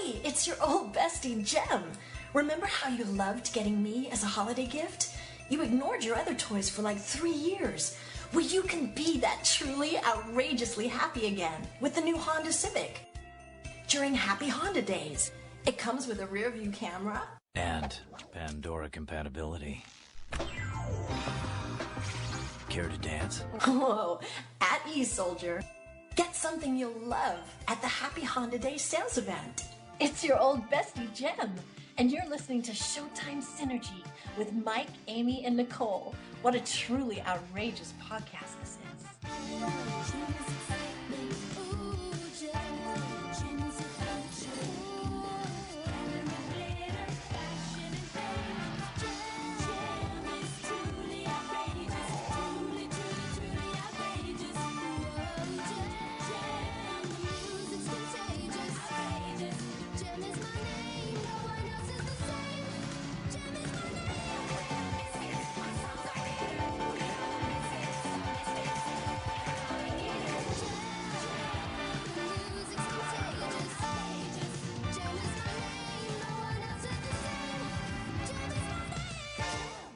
Hi, it's your old bestie, Jem. Remember how you loved getting me as a holiday gift? You ignored your other toys for like 3 years. Well, you can be that truly outrageously happy again with the new Honda Civic. During Happy Honda Days, it comes with a rear view camera and Pandora compatibility. Care to dance? Whoa, at ease, soldier. Get something you'll love at the Happy Honda Day sales event. It's your old bestie, Jem, and you're listening to Showtime Synergy with Mike, Amy, and Nicole. What a truly outrageous podcast this is.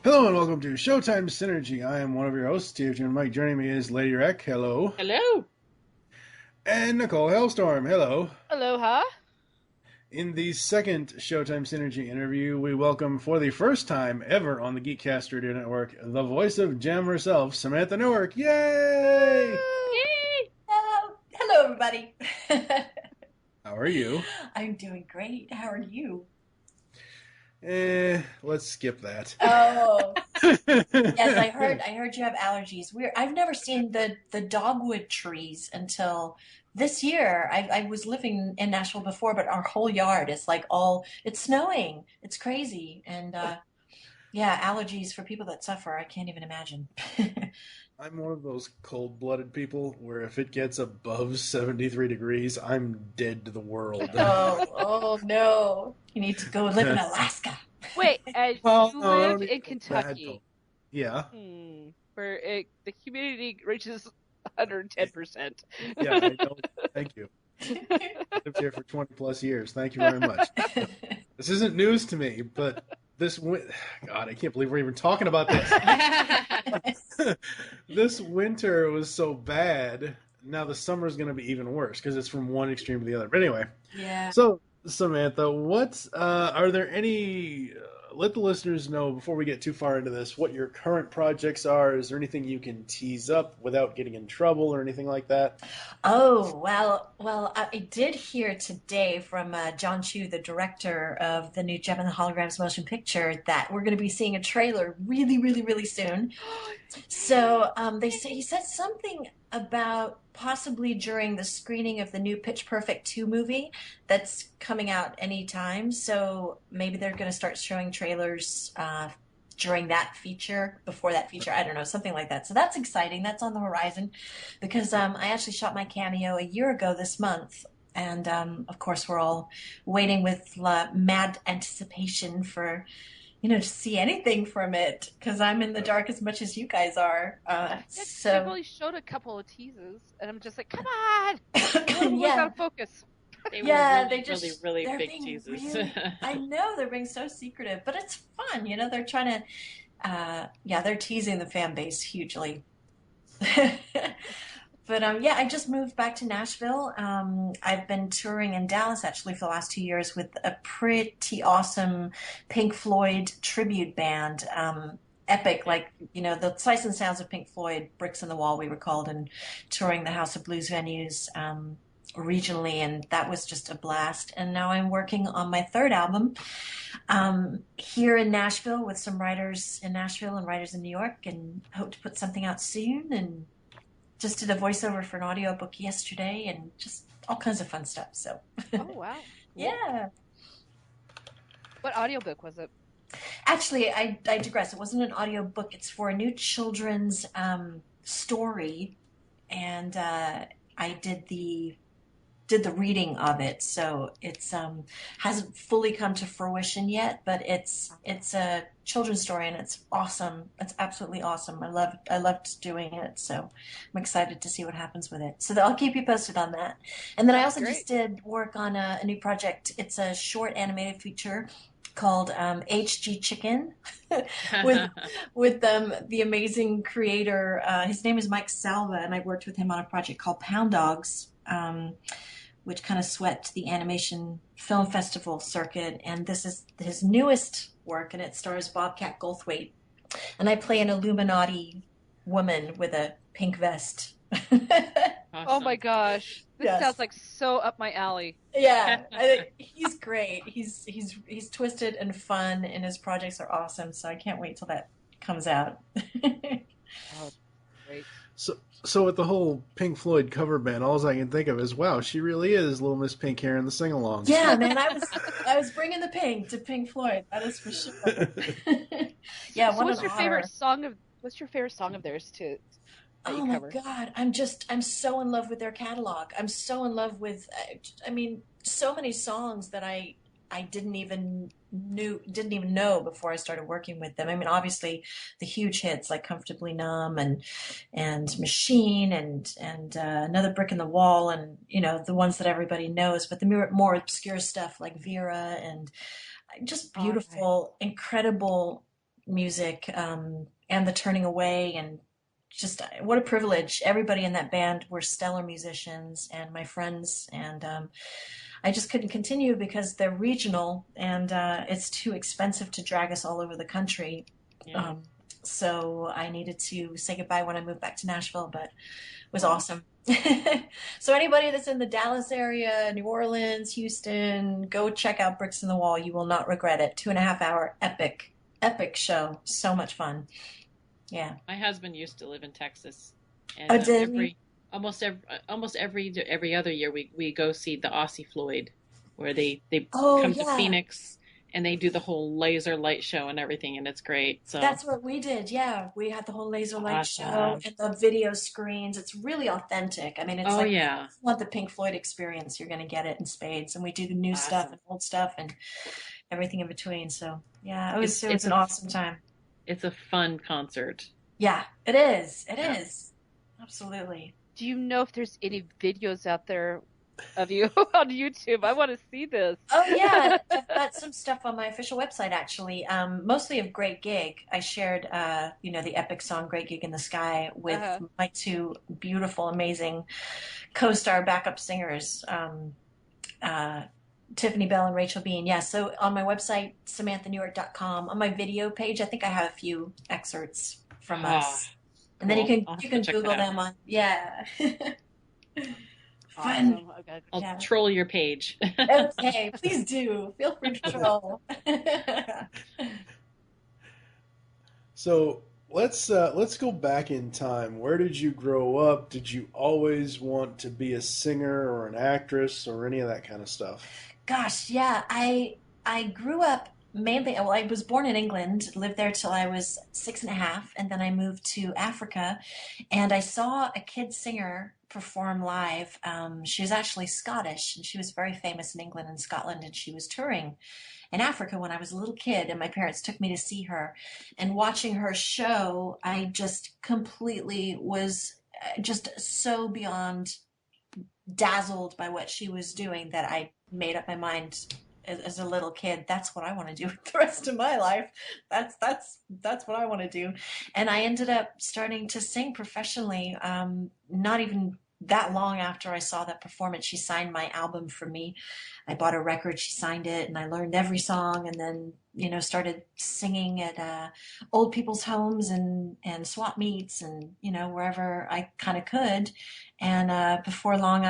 Hello and welcome to Showtime Synergy. I am one of your hosts, TFG and Mike. Joining me is Lady Rec. Hello. Hello. And Nicole Hellstorm. Hello. Aloha. In the second Showtime Synergy interview, we welcome for the first time ever on the Geekcast Radio Network, the voice of Jem herself, Samantha Newark. Yay! Yay! Hello. Hello, everybody. How are you? I'm doing great. How are you? Let's skip that. Oh, yes, I heard you have allergies. I've never seen the dogwood trees until this year. I was living in Nashville before, but our whole yard is like it's snowing. It's crazy. And yeah, allergies for people that suffer, I can't even imagine. I'm one of those cold-blooded people where if it gets above 73 degrees, I'm dead to the world. Oh no. You need to go live in Alaska. Wait, you live in Kentucky. Yeah. Where the humidity reaches 110%. Yeah, I know. Thank you. I've lived here for 20 plus years. Thank you very much. This isn't news to me, but God, I can't believe we're even talking about this. This winter was so bad. Now the summer is going to be even worse because it's from one extreme to the other. But anyway. Yeah. So, Samantha, are there any, let the listeners know before we get too far into this, what your current projects are? Is there anything you can tease up without getting in trouble or anything like that? Oh, well, I did hear today from John Chu, the director of the new Jem and the Holograms motion picture, that we're going to be seeing a trailer really, really, really soon. So he said something about possibly during the screening of the new Pitch Perfect 2 movie that's coming out anytime. So maybe they're going to start showing trailers during that feature, before that feature. I don't know, something like that. So that's exciting. That's on the horizon because I actually shot my cameo a year ago this month. And of course, we're all waiting with mad anticipation for to see anything from it, because I'm in the dark as much as you guys are. They really showed a couple of teases, and I'm just like, come on! Yeah. Out of focus. They yeah, were they just really they're big being teasers. Really, I know they're being so secretive, but it's fun. They're trying to, they're teasing the fan base hugely. But I just moved back to Nashville. I've been touring in Dallas actually for the last 2 years with a pretty awesome Pink Floyd tribute band. Epic, like, the sights and sounds of Pink Floyd, Bricks in the Wall we were called, and touring the House of Blues venues regionally, and that was just a blast. And now I'm working on my third album here in Nashville with some writers in Nashville and writers in New York, and hope to put something out soon. And just did a voiceover for an audiobook yesterday, and just all kinds of fun stuff. So, oh wow, yeah. What audiobook was it? Actually, I digress. It wasn't an audiobook. It's for a new children's story, and I did the did the reading of it, so it's hasn't fully come to fruition yet, but it's a children's story and it's awesome. It's absolutely awesome. I loved doing it, so I'm excited to see what happens with it. So I'll keep you posted on that. And then I also Great. just did work on a new project. It's a short animated feature called HG Chicken with the amazing creator. His name is Mike Salva, and I worked with him on a project called Pound Dogs, which kind of swept the animation film festival circuit. And this is his newest work, and it stars Bobcat Goldthwait. And I play an Illuminati woman with a pink vest. Oh my gosh, this Yes. sounds like so up my alley. Yeah, he's great. He's twisted and fun, and his projects are awesome. So I can't wait till that comes out. Oh, great. So with the whole Pink Floyd cover band, all I can think of is, wow, she really is Little Miss Pink here in the sing-along. Yeah, man, I was bringing the pink to Pink Floyd. That is for sure. Yeah, So what what's an your honor. favorite song of theirs that Oh you my cover? God, I'm so in love with their catalog. I'm so in love with, I mean, so many songs that I didn't even know before I started working with them. I mean, obviously the huge hits like Comfortably Numb and Machine and Another Brick in the Wall, and the ones that everybody knows, but the more obscure stuff like Vera and just All right. beautiful, incredible music, and The Turning Away, and just what a privilege. Everybody in that band were stellar musicians and my friends, and I just couldn't continue because they're regional, and it's too expensive to drag us all over the country. Yeah. So I needed to say goodbye when I moved back to Nashville, but it was awesome. So anybody that's in the Dallas area, New Orleans, Houston, go check out Bricks in the Wall. You will not regret it. 2.5 hour epic show. So much fun. Yeah. My husband used to live in Texas, and Oh, did he? almost every other year we go see the Aussie Floyd, where they Oh, come to yeah. Phoenix and they do the whole laser light show and everything, and it's great. So That's what we did. Yeah, we had the whole laser light show Awesome. and the video screens. It's really authentic. I mean, it's Oh like yeah, if you want the Pink Floyd experience, you're going to get it in spades. And we do the new stuff Awesome. and old stuff and everything in between. So yeah, It's it was an awesome time. it's a fun concert. Yeah, it is. It Yeah. is. Absolutely. Do you know if there's any videos out there of you on YouTube? I want to see this. Oh yeah, I've got some stuff on my official website actually. Mostly of Great Gig. I shared, the epic song "Great Gig in the Sky" with Uh-huh. my two beautiful, amazing co-star backup singers, Tiffany Bell and Rachel Bean. Yeah, so on my website, SamanthaNewark.com, on my video page, I think I have a few excerpts from us. And then Cool. I'll you have can to check Google that out. them on, yeah. Fun. Awesome. Okay. I'll Yeah. troll your page. Okay, please do. Feel free to troll. So let's go back in time. Where did you grow up? Did you always want to be a singer or an actress or any of that kind of stuff? Gosh, yeah, I grew up mainly. Well, I was born in England, lived there till I was 6.5, and then I moved to Africa, and I saw a kid singer perform live. She was actually Scottish, and she was very famous in England and Scotland, and she was touring in Africa when I was a little kid, and my parents took me to see her. And watching her show, I just completely was just so beyond dazzled by what she was doing that I made up my mind as a little kid, that's what I want to do with the rest of my life. That's what I want to do. And I ended up starting to sing professionally, not even that long after I saw that performance. She signed my album for me. I bought a record, she signed it, and I learned every song, and then started singing at old people's homes and swap meets and wherever I kind of could. And before long,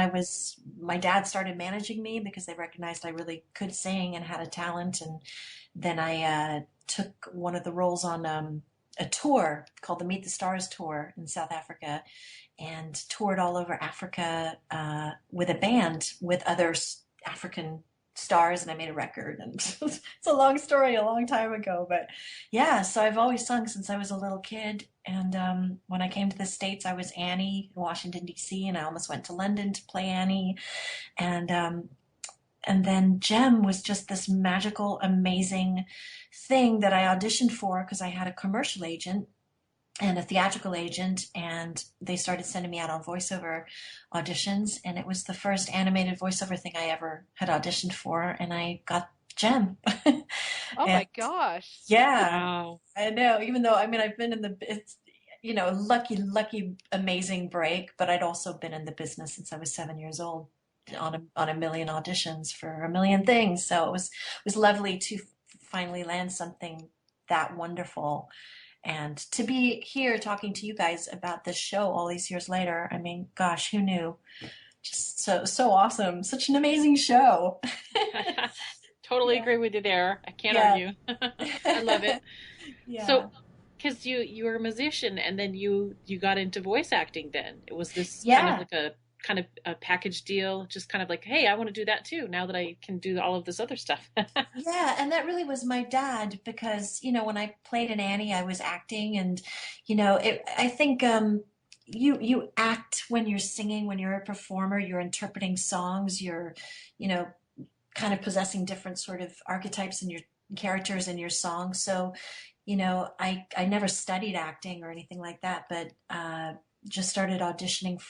my dad started managing me because they recognized I really could sing and had a talent. And then I took one of the roles on a tour called the Meet the Stars tour in South Africa, and toured all over Africa with a band with other African stars and I made a record, and it's a long story, a long time ago, but yeah, so I've always sung since I was a little kid. And when I came to the States, I was Annie in Washington, D.C., and I almost went to London to play Annie. And then Gem was just this magical, amazing thing that I auditioned for because I had a commercial agent and a theatrical agent, and they started sending me out on voiceover auditions, and it was the first animated voiceover thing I ever had auditioned for, and I got Gem. Oh And my gosh. yeah, Wow. I know. Even though, I mean, I've been in it's, lucky, amazing break, but I'd also been in the business since I was 7 years old on a million auditions for a million things. So it was lovely to finally land something that wonderful. And to be here talking to you guys about this show all these years later, I mean, gosh, who knew? Just so awesome. Such an amazing show. Totally Yeah. agree with you there. I can't Yeah. argue. I love it. Yeah. So, because you were a musician and then you got into voice acting, then it was this Yeah. kind of a package deal, just kind of like, hey, I want to do that too. Now that I can do all of this other stuff. Yeah, and that really was my dad because, when I played an Annie, I was acting, and I think you act when you're singing, when you're a performer, you're interpreting songs, you're, you know, kind of possessing different sort of archetypes in your characters in your songs. So, I never studied acting or anything like that, but just started auditioning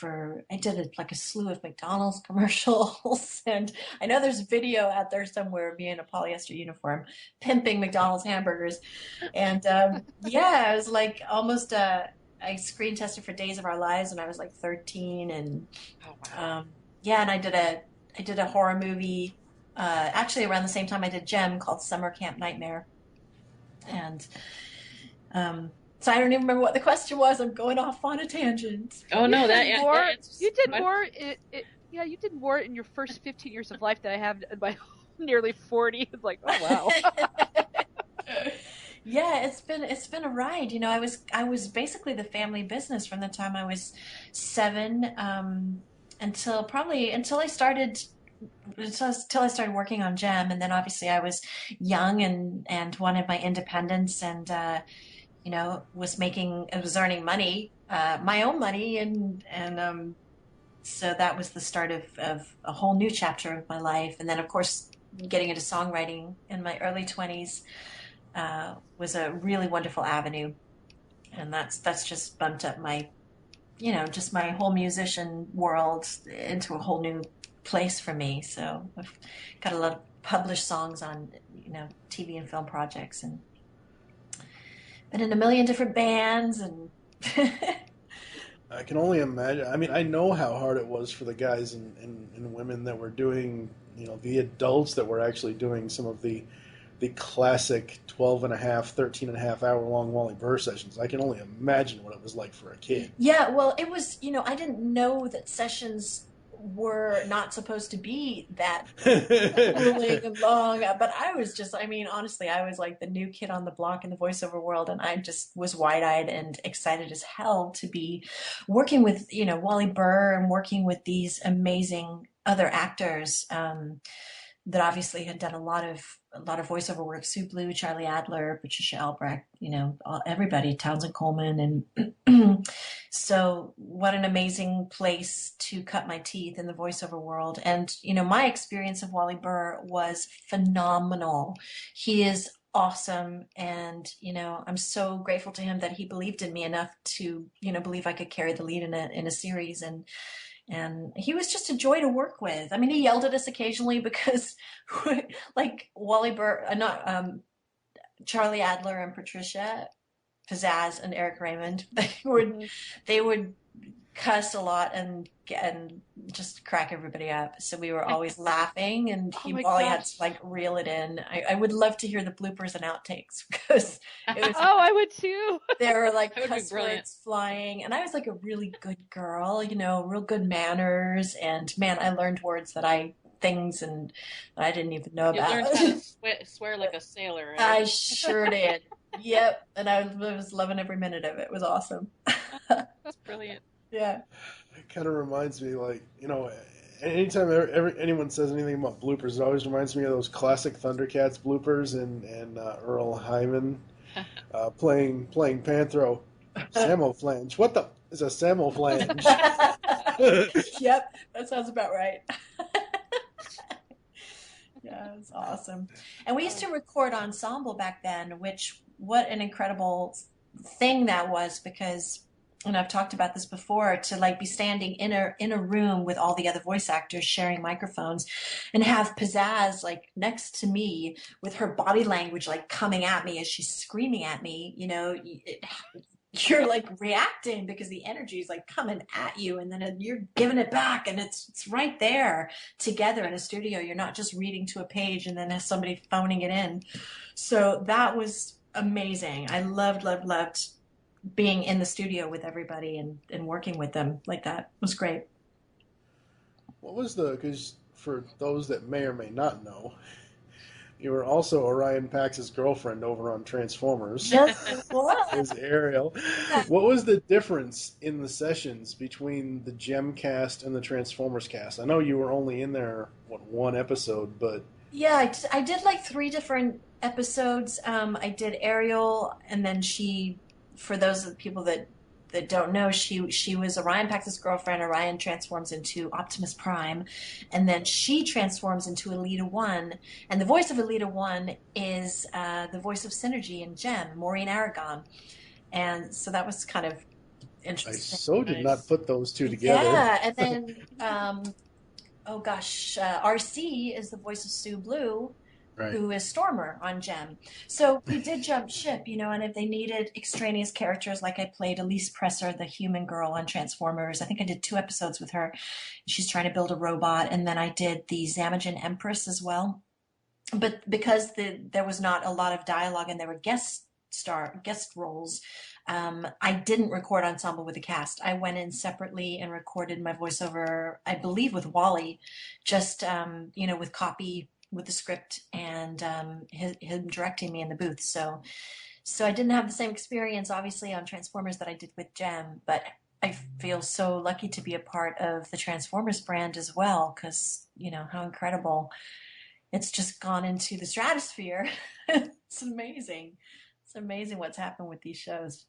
I did like a slew of McDonald's commercials. And I know there's video out there somewhere of me in a polyester uniform pimping McDonald's hamburgers. And yeah, I was like almost, I screen tested for Days of Our Lives when I was like 13. And Oh wow. yeah, and I did a horror movie, actually around the same time I did Gem, called Summer Camp Nightmare. And so I don't even remember what the question was. I'm going off on a tangent. Oh no, that You did what? more. Yeah, you did more in your first 15 years of life than I have in my nearly 40. It's like, oh wow. Yeah, it's been a ride. I was basically the family business from the time I was 7, until I started working on Gem. And then obviously I was young and wanted my independence, and I was earning money, my own money, and so that was the start of a whole new chapter of my life. And then, of course, getting into songwriting in my early 20s was a really wonderful avenue, and that's just bumped up just my whole musician world into a whole new place for me. So I've got a lot of published songs on, TV and film projects, and been in a million different bands, and I can only imagine. I mean, I know how hard it was for the guys and women that were doing, the adults that were actually doing some of the classic 12 and a half, 13 and a half hour long Wally Burr sessions. I can only imagine what it was like for a kid. yeah, well, it was, I didn't know that sessions were not supposed to be that grueling and long, but honestly, I was like the new kid on the block in the voiceover world, and I just was wide-eyed and excited as hell to be working with, Wally Burr, and working with these amazing other actors, that obviously had done a lot of voiceover work. Sue Blue, Charlie Adler, Patricia Albrecht, everybody, Townsend Coleman. And so what an amazing place to cut my teeth in the voiceover world. And, my experience of Wally Burr was phenomenal. He is awesome. And, I'm so grateful to him that he believed in me enough to, believe I could carry the lead in a series. And he was just a joy to work with. I mean, he yelled at us occasionally because, like, Wally Burr, not Charlie Adler and Patricia, Pizzazz and Eric Raymond, they would cuss a lot and just crack everybody up. So we were always laughing, and Wally had to like reel it in. I would love to hear the bloopers and outtakes because it was. Oh, I would too. There were like That would be cuss brilliant. words flying, and I was like a really good girl, real good manners, and man, I learned things and that I didn't even know You about. learned how to swear like a sailor. Right? I sure did. Yep, and I was loving every minute of it. It was awesome. That's brilliant. Yeah. It kind of reminds me, like, Anytime anyone says anything about bloopers, it always reminds me of those classic Thundercats bloopers and Earl Hyman playing Panthro. Samoflange. What the is a Samoflange? Yep, that sounds about right. Yeah, it's awesome. And we used to record ensemble back then, which what an incredible thing that was because and I've talked about this before to like be standing in a room with all the other voice actors sharing microphones and have Pizzazz like next to me with her body language like coming at me as she's screaming at me, you're like reacting because the energy is like coming at you and then you're giving it back and it's right there together in a studio. You're not just reading to a page and then has somebody phoning it in. So that was amazing. I loved being in the studio with everybody and working with them like that. It was great. What was because for those that may or may not know, you were also Orion Pax's girlfriend over on Transformers. Yes, As Ariel. What was the difference in the sessions between the Gem cast and the Transformers cast? I know you were only in there, one episode, but... Yeah, I did like 3 different episodes. I did Ariel, and then for those of the people that don't know, she was Orion Pax's girlfriend. Orion transforms into Optimus Prime, and then she transforms into Elita One. And the voice of Elita One is the voice of Synergy in Gem, Maureen Aragon. And so that was kind of interesting. I did not put those two together. Yeah, and then RC is the voice of Sue Blue. Right. Who is Stormer on Gem. So we did jump ship, and if they needed extraneous characters, like I played Elise Presser, the human girl on Transformers. I think I did 2 episodes with her. She's trying to build a robot. And then I did the Zamagen Empress as well. But because there was not a lot of dialogue and there were guest roles, I didn't record ensemble with the cast. I went in separately and recorded my voiceover, I believe with Wally, just, with copy, with the script and him directing me in the booth. So I didn't have the same experience, obviously, on Transformers that I did with Gem, but I feel so lucky to be a part of the Transformers brand as well, because, how incredible. It's just gone into the stratosphere. It's amazing. It's amazing what's happened with these shows.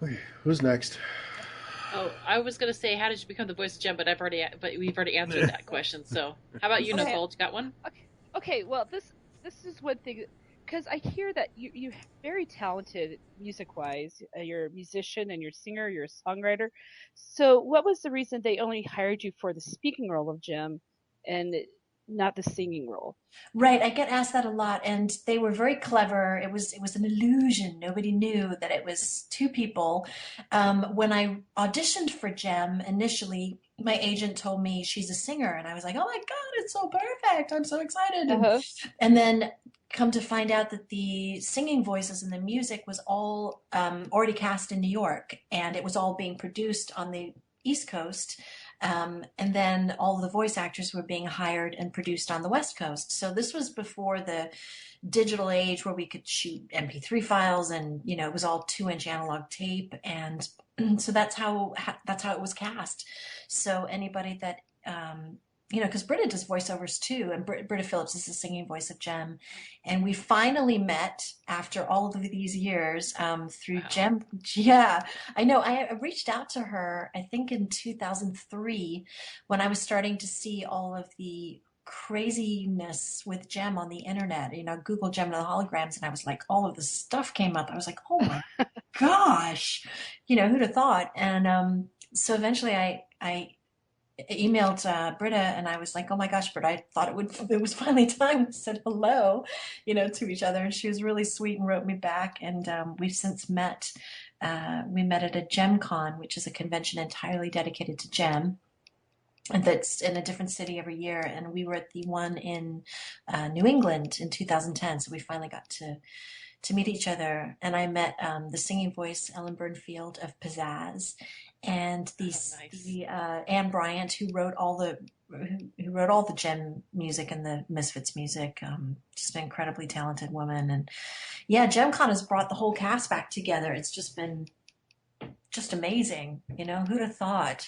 Okay, who's next? Oh, I was going to say, how did you become the voice of Gem? But we've already answered that question. So, how about you, Nicole? You got one? Okay. Well, this is one thing because I hear that you're very talented music-wise. You're a musician and you're a singer. You're a songwriter. So, what was the reason they only hired you for the speaking role of Gem, and not the singing role? Right, I get asked that a lot, and they were very clever. It was an illusion. Nobody knew that it was 2 people. When I auditioned for Gem initially, my agent told me she's a singer, and I was like, "Oh my God, it's so perfect! I'm so excited!" And then come to find out that the singing voices and the music was all already cast in New York, and it was all being produced on the East Coast. And then all the voice actors were being hired and produced on the West Coast. So this was before the digital age where we could shoot MP3 files and, it was all 2-inch analog tape. And so that's how it was cast. So anybody that, because Britta does voiceovers too, and Britta Phillips is the singing voice of Gem. And we finally met after all of these years through Gem. Yeah, I know. I reached out to her, I think in 2003, when I was starting to see all of the craziness with Gem on the internet. Google Gem and the Holograms, and I was like, all of this stuff came up. I was like, oh my gosh, who'd have thought? And so eventually I emailed Britta and I was like, oh my gosh, Britta, I thought it was finally time. We said hello, to each other. And she was really sweet and wrote me back. And we've since met. We met at a Gem Con, which is a convention entirely dedicated to Gem. And that's in a different city every year. And we were at the one in New England in 2010. So we finally got to meet each other. And I met the singing voice, Ellen Burnfield of Pizzazz, and the Anne Bryant, who wrote all the Gem music and the Misfits music. Just an incredibly talented woman. And yeah, GemCon has brought the whole cast back together. It's just been just amazing. Who'd have thought?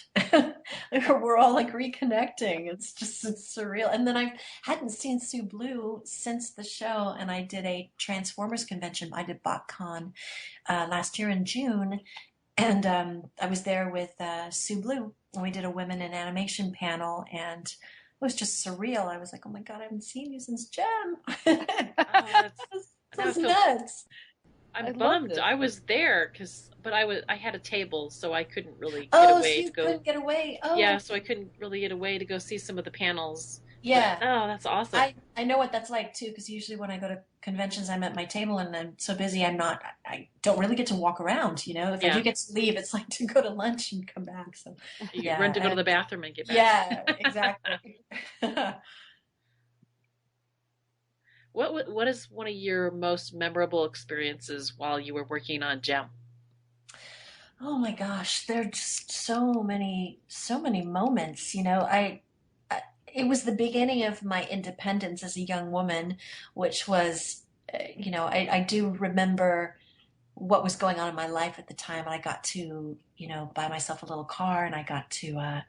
We're all like reconnecting. It's surreal. And then I hadn't seen Sue Blue since the show, and I did a Transformers convention. I did BotCon last year in June, and I was there with Sue Blue, and we did a women in animation panel, and it was just surreal. I was like, oh my God, I haven't seen you since Gem. That's nuts. I'm bummed. I was there but I had a table, so I couldn't really get Oh, so away you to go. couldn't get away. Oh, Yeah, so I couldn't really get away to go see some of the panels. yeah. But, oh, that's awesome. I know what that's like too, because usually when I go to conventions, I'm at my table and I'm so busy, I don't really get to walk around. If I do get to leave, it's like to go to lunch and come back. So you run to go to the bathroom and get back. Yeah, exactly. What is one of your most memorable experiences while you were working on Gem? Oh my gosh, there are just so many moments. It was the beginning of my independence as a young woman, which was, I do remember what was going on in my life at the time. And I got to, buy myself a little car, and I got to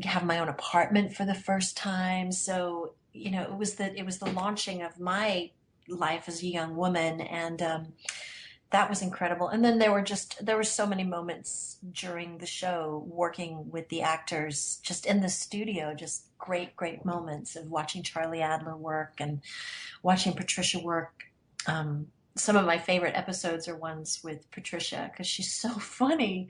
have my own apartment for the first time. So, it was the launching of my life as a young woman, and that was incredible. And then there were so many moments during the show working with the actors, just in the studio, just great moments of watching Charlie Adler work and watching Patricia work. Some of my favorite episodes are ones with Patricia, because she's so funny,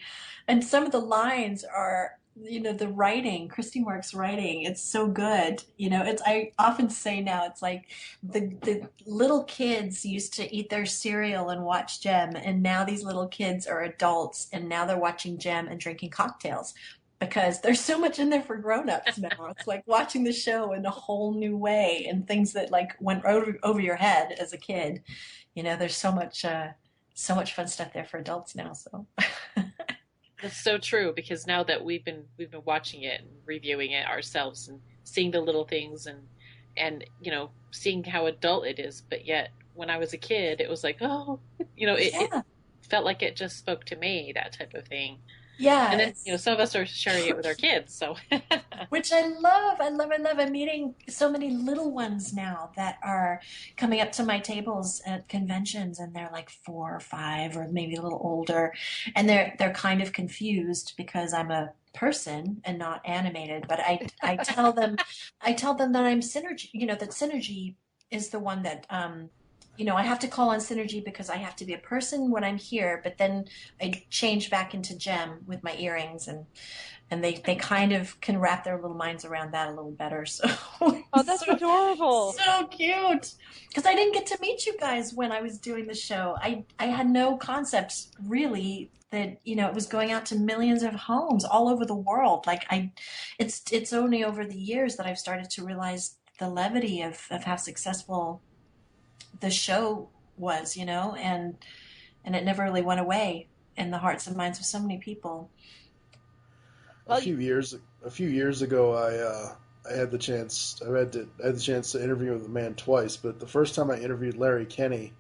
and some of the lines are, the writing, Christy Mark's writing, it's so good. I often say now, it's like the little kids used to eat their cereal and watch Gem, and now these little kids are adults, and now they're watching Gem and drinking cocktails, because there's so much in there for grown-ups now. It's like watching the show in a whole new way, and things that like went over your head as a kid. There's so much fun stuff there for adults now. So That's so true, because now that we've been watching it and reviewing it ourselves and seeing the little things and seeing how adult it is, but yet when I was a kid it was like, oh, it felt like it just spoke to me, that type of thing. Yeah. And then some of us are sharing it with our kids, so which I love. I'm meeting so many little ones now that are coming up to my tables at conventions, and they're like 4 or 5 or maybe a little older, and they're kind of confused because I'm a person and not animated. But I tell them that I'm Synergy. That Synergy is the one that I have to call on Synergy because I have to be a person when I'm here, but then I change back into Gem with my earrings, and they kind of can wrap their little minds around that a little better. So oh, that's adorable. So cute. Because I didn't get to meet you guys when I was doing the show. I had no concept really that it was going out to millions of homes all over the world. Like it's only over the years that I've started to realize the levity of how successful the show was, and it never really went away in the hearts and minds of so many people. A few years ago, I had the chance to interview with the man twice, but the first time I interviewed Larry Kenney,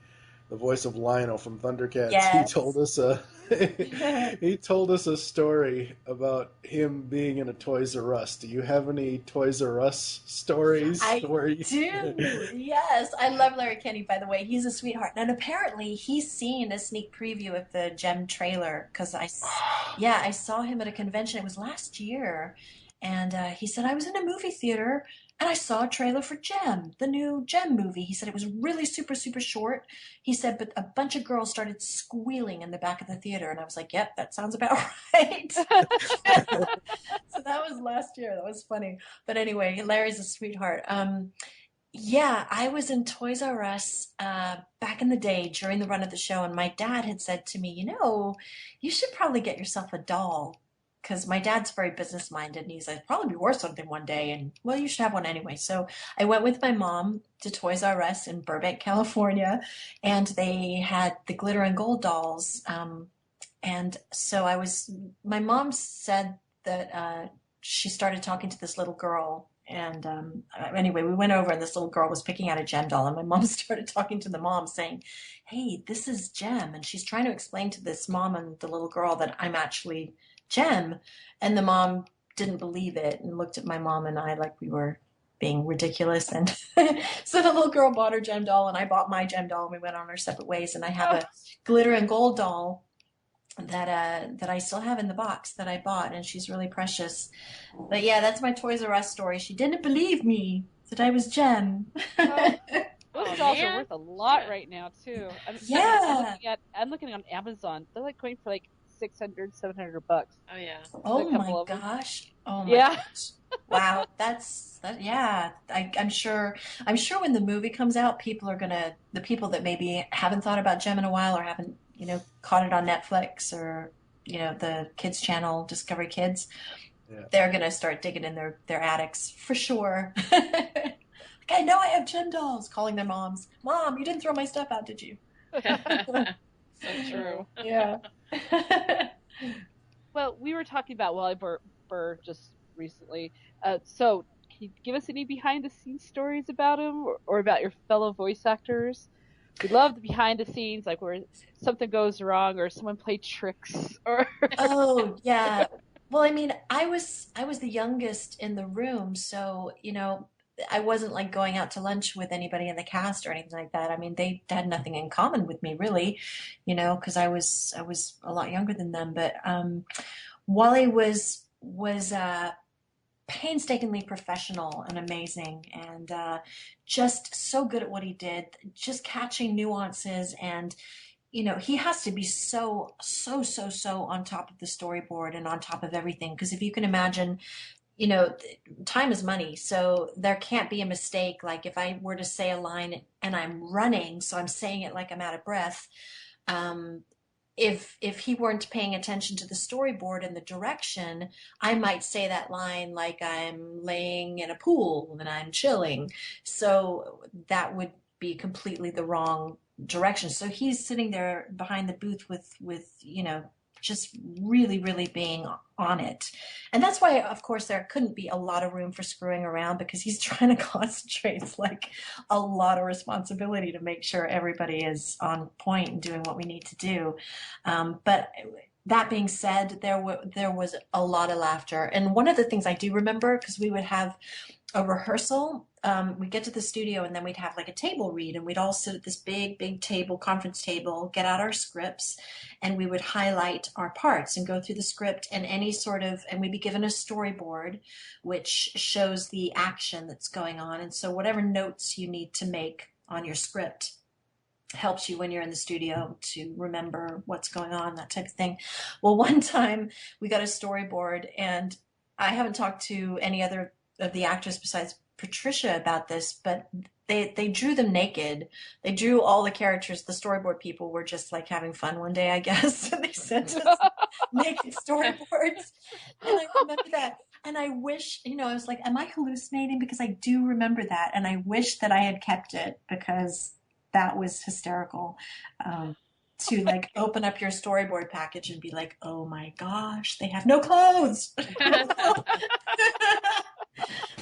the voice of Lionel from Thundercats, yes. he told us a story about him being in a Toys R Us. Do you have any Toys R Us stories? I do. Yes, I love Larry Kenney. By the way, he's a sweetheart, and apparently he's seen a sneak preview of the Gem trailer, because I saw him at a convention. It was last year, and he said, I was in a movie theater and I saw a trailer for Gem, the new Gem movie. He said it was really super, super short. He said, but a bunch of girls started squealing in the back of the theater. And I was like, yep, that sounds about right. So that was last year. That was funny. But anyway, Larry's a sweetheart. Yeah, I was in Toys R Us back in the day during the run of the show. And my dad had said to me, you should probably get yourself a doll. Because my dad's very business minded, and he's like, probably be worth something one day, and well, you should have one anyway. So I went with my mom to Toys R Us in Burbank, California, and they had the glitter and gold dolls. And so my mom said that she started talking to this little girl And anyway, we went over and this little girl was picking out a gem doll, and my mom started talking to the mom saying, "Hey, this is Gem." And she's trying to explain to this mom and the little girl that I'm actually Gem. And the mom didn't believe it and looked at my mom and I like we were being ridiculous. And so the little girl bought her gem doll and I bought my gem doll and we went on our separate ways. And I have a glitter and gold doll that I still have in the box that I bought, and she's really precious. But yeah, that's my Toys R Us story. She didn't believe me that I was Jem. Oh, those dolls man. are worth a lot right now too. Yeah. I'm looking on Amazon. They're like going for like $600, $700. Oh yeah. Oh a couple my of them. gosh. Oh my Yeah. gosh. Wow, yeah. I'm sure when the movie comes out, the people that maybe haven't thought about Gem in a while or haven't, caught it on Netflix or, the kids channel, Discovery Kids, Yeah. they're gonna start digging in their attics for sure. Like, I know I have Gem dolls, calling their moms. Mom, you didn't throw my stuff out, did you? So true. Yeah. Well, we were talking about Wally Burr just recently. So, can you give us any behind-the-scenes stories about him or about your fellow voice actors? We love the behind-the-scenes, like where something goes wrong or someone played tricks. Or Oh, yeah. Well, I mean, I was the youngest in the room, so, I wasn't like going out to lunch with anybody in the cast or anything like that. I mean, they had nothing in common with me really, because I was a lot younger than them. But Wally was painstakingly professional and amazing, and just so good at what he did, just catching nuances. And he has to be so on top of the storyboard and on top of everything, because if you can imagine, time is money, so there can't be a mistake. Like if I were to say a line and I'm running, so I'm saying it like I'm out of breath, if he weren't paying attention to the storyboard and the direction, I might say that line like I'm laying in a pool and I'm chilling. So that would be completely the wrong direction. So he's sitting there behind the booth with just really, really being on it. And that's why, of course, there couldn't be a lot of room for screwing around, because he's trying to concentrate. It's like a lot of responsibility to make sure everybody is on point and doing what we need to do. But that being said, there was a lot of laughter. And one of the things I do remember, because we would have a rehearsal, we'd get to the studio and then we'd have like a table read, and we'd all sit at this big table, conference table, get out our scripts, and we would highlight our parts and go through the script and and we'd be given a storyboard which shows the action that's going on. And so whatever notes you need to make on your script helps you when you're in the studio to remember what's going on, that type of thing. Well, one time we got a storyboard, and I haven't talked to any other of the actors besides Patricia about this, but they drew them naked. They drew all the characters. The storyboard people were just like having fun one day, I guess. And they sent us naked storyboards. And I remember that. And I wish, I was like, am I hallucinating? Because I do remember that. And I wish that I had kept it, because that was hysterical. To like open up your storyboard package and be like, oh my gosh, they have no clothes.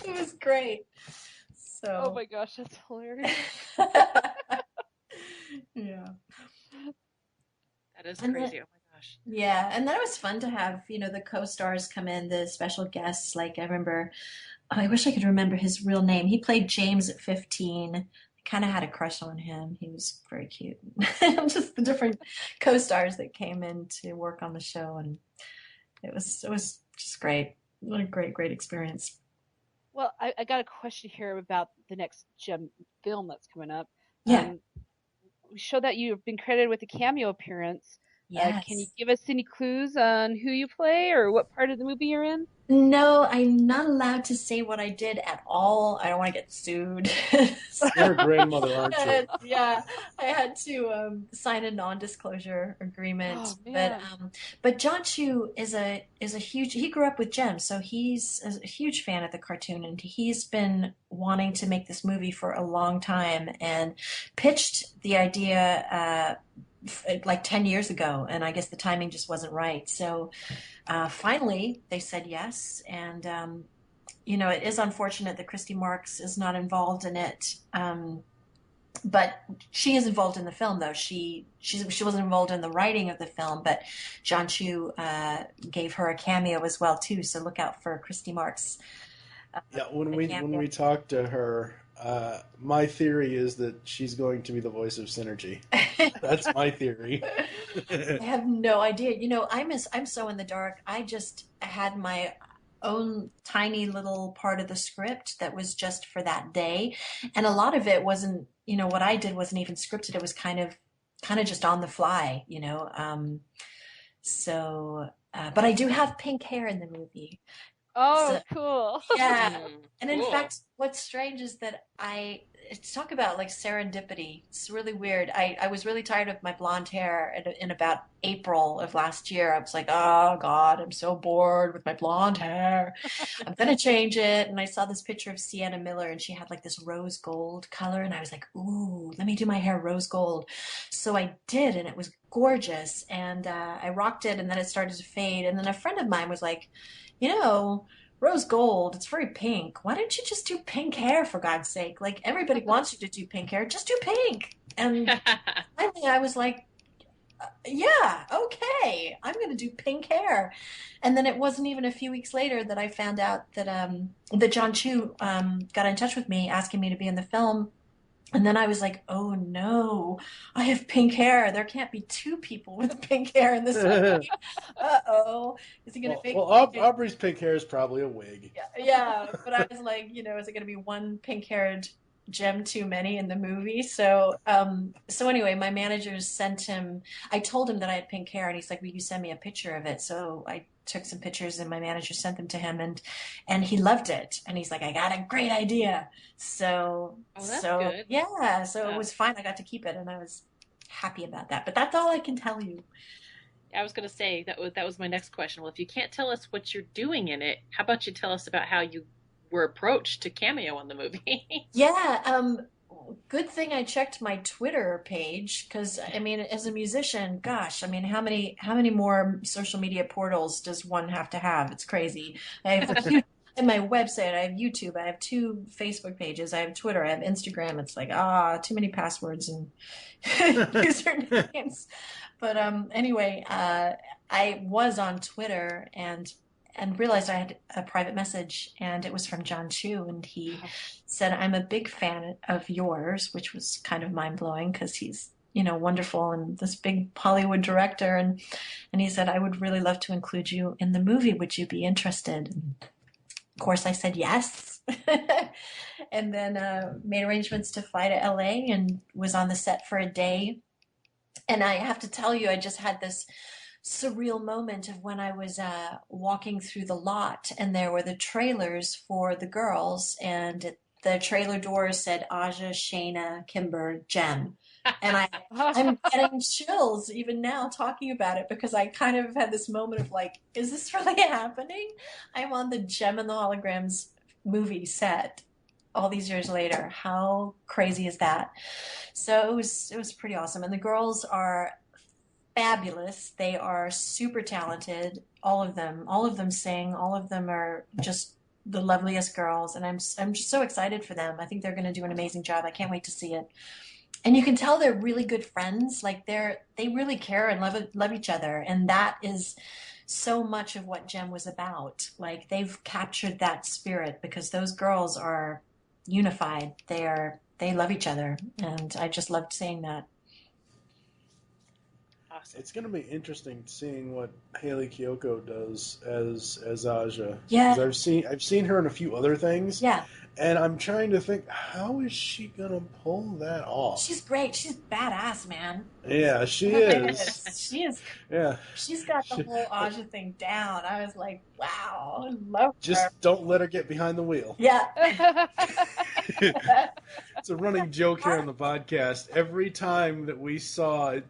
It was great. So. Oh my gosh, that's hilarious. Yeah. That is And crazy. Oh my gosh. Yeah, and then it was fun to have, the co-stars come in, the special guests. Like I remember, I wish I could remember his real name. He played James at 15. I kind of had a crush on him. He was very cute. Just the different co-stars that came in to work on the show, and it was just great. What a great experience. Well, I got a question here about the next Gem film that's coming up. Yeah. We show that you've been credited with a cameo appearance. Yes. Can you give us any clues on who you play or what part of the movie you're in? No, I'm not allowed to say what I did at all. I don't want to get sued. You're a grandmother, aren't you? Yeah, I had to sign a non-disclosure agreement. Oh, man. But John Chu is a huge. He grew up with Jem, so he's a huge fan of the cartoon, and he's been wanting to make this movie for a long time, and pitched the idea like 10 years ago, and I guess the timing just wasn't right. So finally they said yes, and it is unfortunate that Christy Marks is not involved in it. But she is involved in the film, though. She wasn't involved in the writing of the film, but John Chu gave her a cameo as well too. So look out for Christy Marks. Yeah, when cameo. we talk to her, my theory is that she's going to be the voice of Synergy. That's my theory. I have no idea. I'm so in the dark. I just had my own tiny little part of the script that was just for that day, and a lot of it wasn't. What I did wasn't even scripted. It was kind of just on the fly. But I do have pink hair in the movie. Oh, So, cool. yeah. And in Cool. fact, what's strange is that talk about like serendipity. It's really weird. I was really tired of my blonde hair in about April of last year. I was like, oh God, I'm so bored with my blonde hair. I'm going to change it. And I saw this picture of Sienna Miller and she had like this rose gold color. And I was like, ooh, let me do my hair rose gold. So I did, and it was gorgeous. And I rocked it, and then it started to fade. And then a friend of mine was like, rose gold, it's very pink. Why don't you just do pink hair, for God's sake? Like, everybody wants you to do pink hair. Just do pink. And finally I was like, yeah, okay, I'm going to do pink hair. And then it wasn't even a few weeks later that I found out that John Chu got in touch with me asking me to be in the film. And then I was like, oh no, I have pink hair. There can't be two people with pink hair in this movie. Uh-oh. Is he going to make Aubrey's pink hair is probably a wig. Yeah, but I was like, is it going to be one pink-haired gem too many in the movie? So anyway, my managers sent him, I told him that I had pink hair, and he's like, will you send me a picture of it? So I took some pictures, and my manager sent them to him, and he loved it. And he's like, I got a great idea. So, that's good. yeah, so it was fine. I got to keep it, and I was happy about that. But that's all I can tell you. I was going to say that was my next question. Well, if you can't tell us what you're doing in it, how about you tell us about how you were approached to cameo on the movie? Yeah, good thing I checked my Twitter page, because I mean, as a musician, gosh, I mean, how many more social media portals does one have to have? It's crazy. I have and my website, I have YouTube, I have 2 Facebook pages, I have Twitter, I have Instagram. It's like, too many passwords and usernames. But anyway, I was on Twitter and realized I had a private message, and it was from John Chu, and he said, I'm a big fan of yours, which was kind of mind-blowing because he's wonderful and this big Hollywood director, and he said, I would really love to include you in the movie. Would you be interested? And of course I said yes. And then made arrangements to fly to LA and was on the set for a day. And I have to tell you, I just had this surreal moment of when I was walking through the lot, and there were the trailers for the girls, and the trailer doors said Aja, Shayna, Kimber, Jem. And I'm getting chills even now talking about it, because I kind of had this moment of like, is this really happening? I'm on the Jem and the Holograms movie set all these years later. How crazy is that? So it was pretty awesome. And the girls are fabulous. They are super talented. All of them sing. All of them are just the loveliest girls, and I'm just so excited for them. I think they're going to do an amazing job. I can't wait to see it. And you can tell they're really good friends. Like they really care and love each other, and that is so much of what Jem was about. Like, they've captured that spirit because those girls are unified. They love each other, and I just loved seeing that. Awesome. It's going to be interesting seeing what Haley Kiyoko does as Aja. Yeah. 'Cause I've seen her in a few other things. Yeah. And I'm trying to think, how is she going to pull that off? She's great. She's badass, man. Yeah, she is. She is. Yeah. She's got the whole Aja thing down. I was like, wow, I love her. Just don't let her get behind the wheel. Yeah. It's a running joke here on the podcast. Every time that we saw it,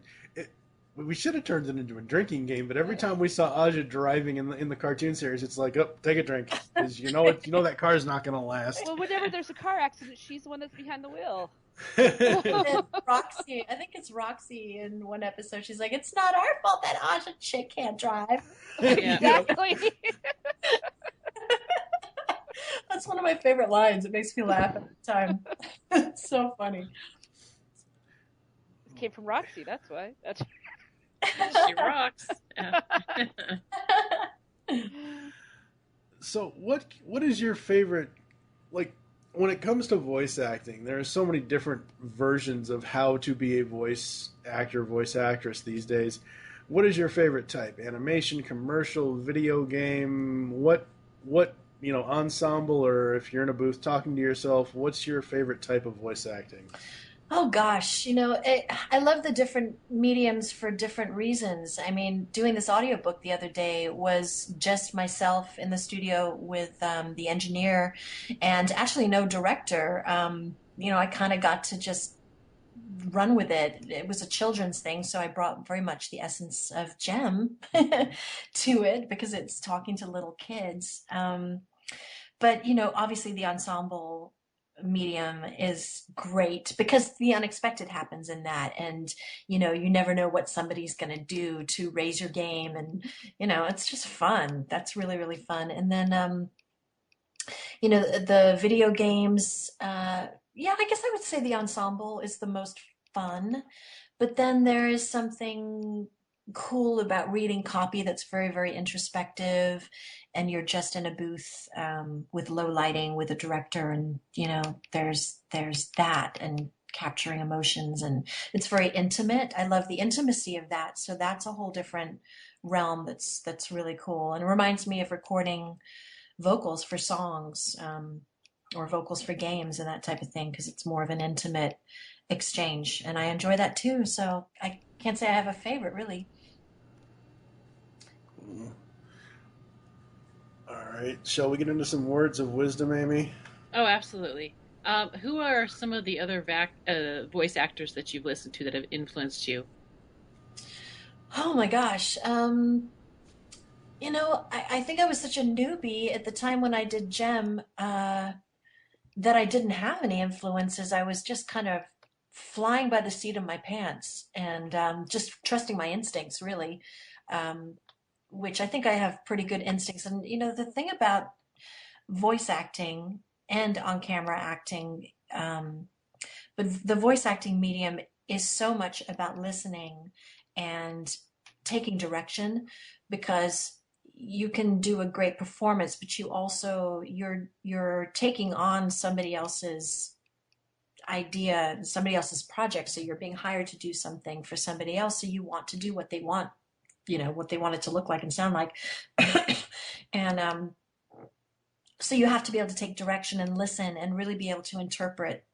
we should have turned it into a drinking game, but every time we saw Aja driving in the cartoon series, it's like, oh, take a drink, because you know that car's not going to last. Well, whenever there's a car accident, she's the one that's behind the wheel. And Roxy, I think it's Roxy in one episode. She's like, it's not our fault that Aja chick can't drive. Yeah. Exactly. That's one of my favorite lines. It makes me laugh every time. It's so funny. It came from Roxy, that's why. That's She rocks. Yeah. So what is your favorite, like, when it comes to voice acting? There are so many different versions of how to be a voice actor, voice actress these days. What is your favorite type? Animation, commercial, video game? What ensemble, or if you're in a booth talking to yourself, what's your favorite type of voice acting? Oh gosh, I love the different mediums for different reasons. I mean, doing this audiobook the other day was just myself in the studio with the engineer and actually no director. I kind of got to just run with it. It was a children's thing, so I brought very much the essence of Gem to it because it's talking to little kids. But obviously the ensemble medium is great because the unexpected happens in that, and you never know what somebody's going to do to raise your game, and it's just fun. That's really, really fun. And then the video games, yeah, I guess I would say the ensemble is the most fun, but then there is something cool about reading copy that's very, very introspective, and you're just in a booth with low lighting with a director, and there's that, and capturing emotions, and it's very intimate. I love the intimacy of that, so that's a whole different realm that's really cool, and it reminds me of recording vocals for songs, or vocals for games and that type of thing, because it's more of an intimate exchange, and I enjoy that too. So I can't say I have a favorite, really. All right, shall we get into some words of wisdom, Amy? Oh, absolutely. Who are some of the other voice actors that you've listened to that have influenced you? Oh my gosh. I think I was such a newbie at the time when I did Gem, that I didn't have any influences. I was just kind of flying by the seat of my pants, and just trusting my instincts, really, which I think I have pretty good instincts. And, the thing about voice acting and on camera acting, but the voice acting medium is so much about listening and taking direction, because you can do a great performance, but you're taking on somebody else's idea, somebody else's project. So you're being hired to do something for somebody else. So you want to do what they want, what they want it to look like and sound like. And so you have to be able to take direction and listen and really be able to interpret,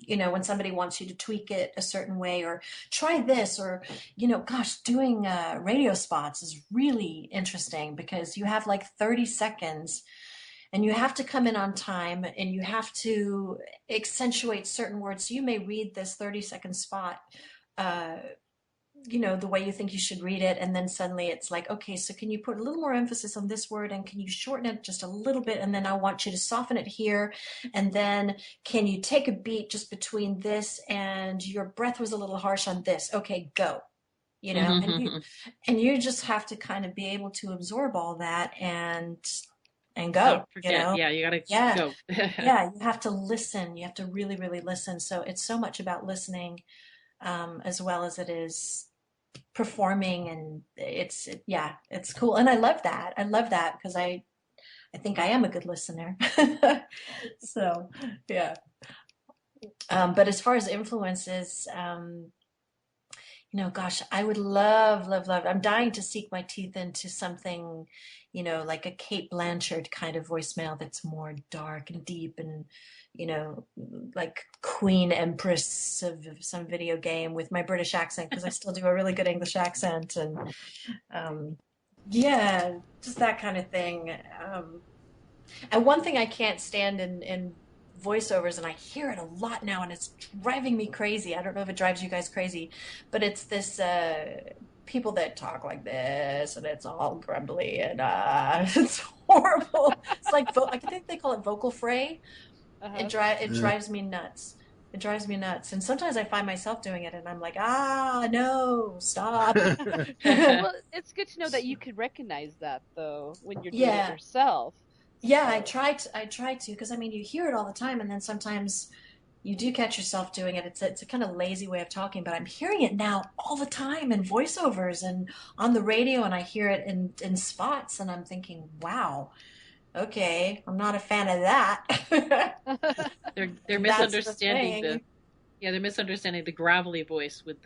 when somebody wants you to tweak it a certain way, or try this, or, gosh, doing radio spots is really interesting, because you have like 30 seconds and you have to come in on time, and you have to accentuate certain words. So you may read this 30-second spot, the way you think you should read it, and then suddenly it's like, okay, so can you put a little more emphasis on this word, and can you shorten it just a little bit, and then I want you to soften it here, and then can you take a beat just between this, and your breath was a little harsh on this, okay, go, and you just have to kind of be able to absorb all that and go. Don't forget. Yeah, you gotta go. Yeah, you have to listen. You have to really, really listen. So it's so much about listening, as well as it is performing, and it's cool, and I love that because I think I am a good listener. So yeah, but as far as influences, gosh, I would love, I'm dying to sink my teeth into something, like a Kate Blanchard kind of voicemail that's more dark and deep, and like Queen Empress of some video game with my British accent, because I still do a really good English accent, and yeah, just that kind of thing. And one thing I can't stand in voiceovers, and I hear it a lot now, and it's driving me crazy. I don't know if it drives you guys crazy, but it's this people that talk like this, and it's all grumbly, and it's horrible. It's like I think they call it vocal fray. uh-huh. It drives me nuts. It drives me nuts, and sometimes I find myself doing it, and I'm like, no, stop. Well, it's good to know that you can recognize that, though, when you're doing it Yeah. yourself. Yeah, So, I try to, because I mean, you hear it all the time, and then sometimes you do catch yourself doing it. It's a kind of lazy way of talking, but I'm hearing it now all the time in voiceovers and on the radio, and I hear it in spots, and I'm thinking, wow, okay, I'm not a fan of that. They're And that's the misunderstanding thing they're misunderstanding the gravelly voice with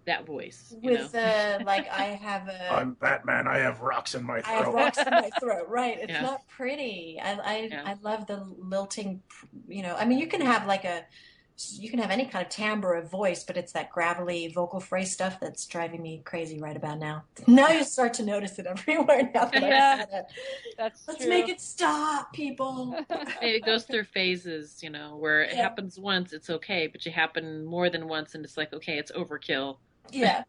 that voice, you know. with like I'm Batman. I have rocks in my I have throat. rocks in my throat, right? It's Yeah. not pretty. Yeah. I love the lilting, I mean, you can have any kind of timbre of voice, but it's that gravelly vocal phrase stuff that's driving me crazy right about now. Now you start to notice it everywhere now that I've yeah, said it. that's Let's true. make it stop, people. It goes through phases, you know, where it Yeah, happens once, it's okay, but you happen more than once, and it's like, okay, it's overkill. yeah.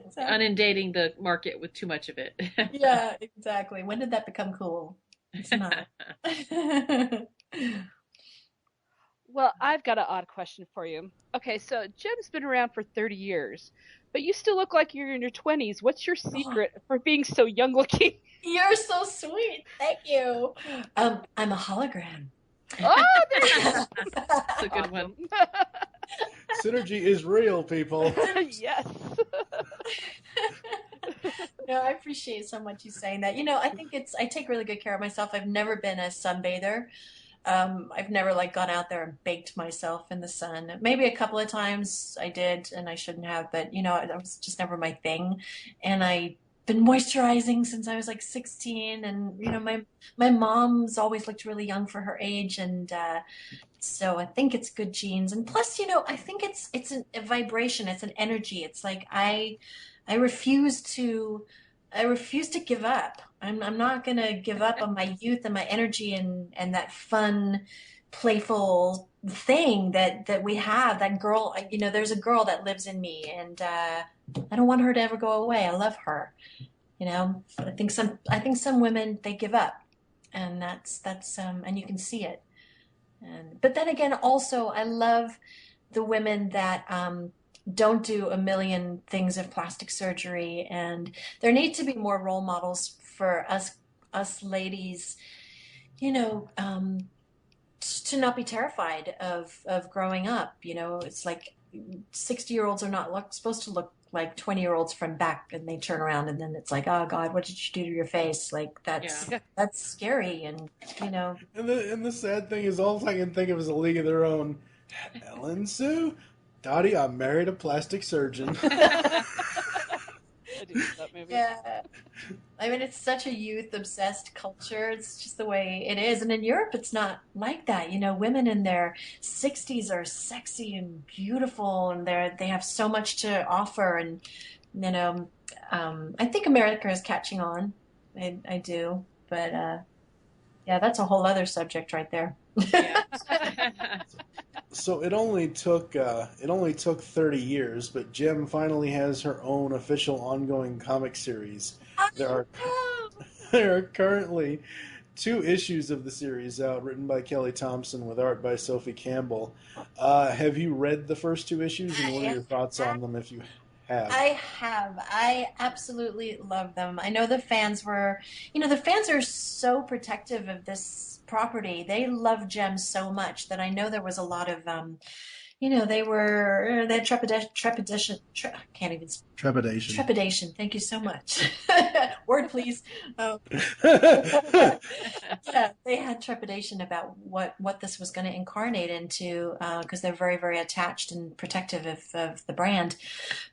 Exactly. Inundating the market with too much of it. Yeah, exactly. When did that become cool? It's not. Well, I've got an odd question for you. Okay, so Jim's been around for 30 years, but you still look like you're in your 20s. What's your Oh, secret for being so young looking? you're so sweet. Thank you. I'm a hologram. Oh, there you go. It's a good one. Awesome. Synergy is real, people. Yes. No, I appreciate so much you saying that. I think I take really good care of myself. I've never been a sunbather. I've never like gone out there and baked myself in the sun. Maybe a couple of times I did and I shouldn't have, but that was just never my thing. And I've been moisturizing since I was like 16 and my mom's always looked really young for her age and so I think it's good genes. And plus, I think a vibration, it's an energy. It's like I refuse to I refuse to give up. I'm not gonna give up on my youth and my energy and that fun, playful thing that we have. That girl, there's a girl that lives in me, and I don't want her to ever go away. I love her. I think some women they give up, and and you can see it. But then again, also I love the women that don't do a million things of plastic surgery, and there need to be more role models for us ladies, you know, um, to not be terrified of growing up. It's like 60-year-olds are not supposed to look like 20-year-olds from back, and they turn around and then it's like, oh God, what did you do to your face? Like Yeah. that's scary, and you know. And the sad thing is, all I can think of is a league of their own. Ellen Sue, Dottie, I married a plastic surgeon. I do love that movie. Yeah. I mean, it's such a youth obsessed culture. It's just the way it is. And in Europe, it's not like that. Women in their 60s are sexy and beautiful, and they have so much to offer. And, you know, I think America is catching on. I do. But, yeah, that's a whole other subject right there. Yeah. So it only took 30 years, but Jem finally has her own official ongoing comic series. There are there are currently two issues of the series out, written by Kelly Thompson with art by Sophie Campbell. Have you read the first two issues, and what are your thoughts on them if you have? I have. I absolutely love them. I know the fans are so protective of this property. They love Gems so much that I know there was a lot of, they had can't even Trepidation. trepidation. Thank you so much. Word, please. Um, yeah, they had trepidation about what this was going to incarnate into because they're very, very attached and protective of the brand.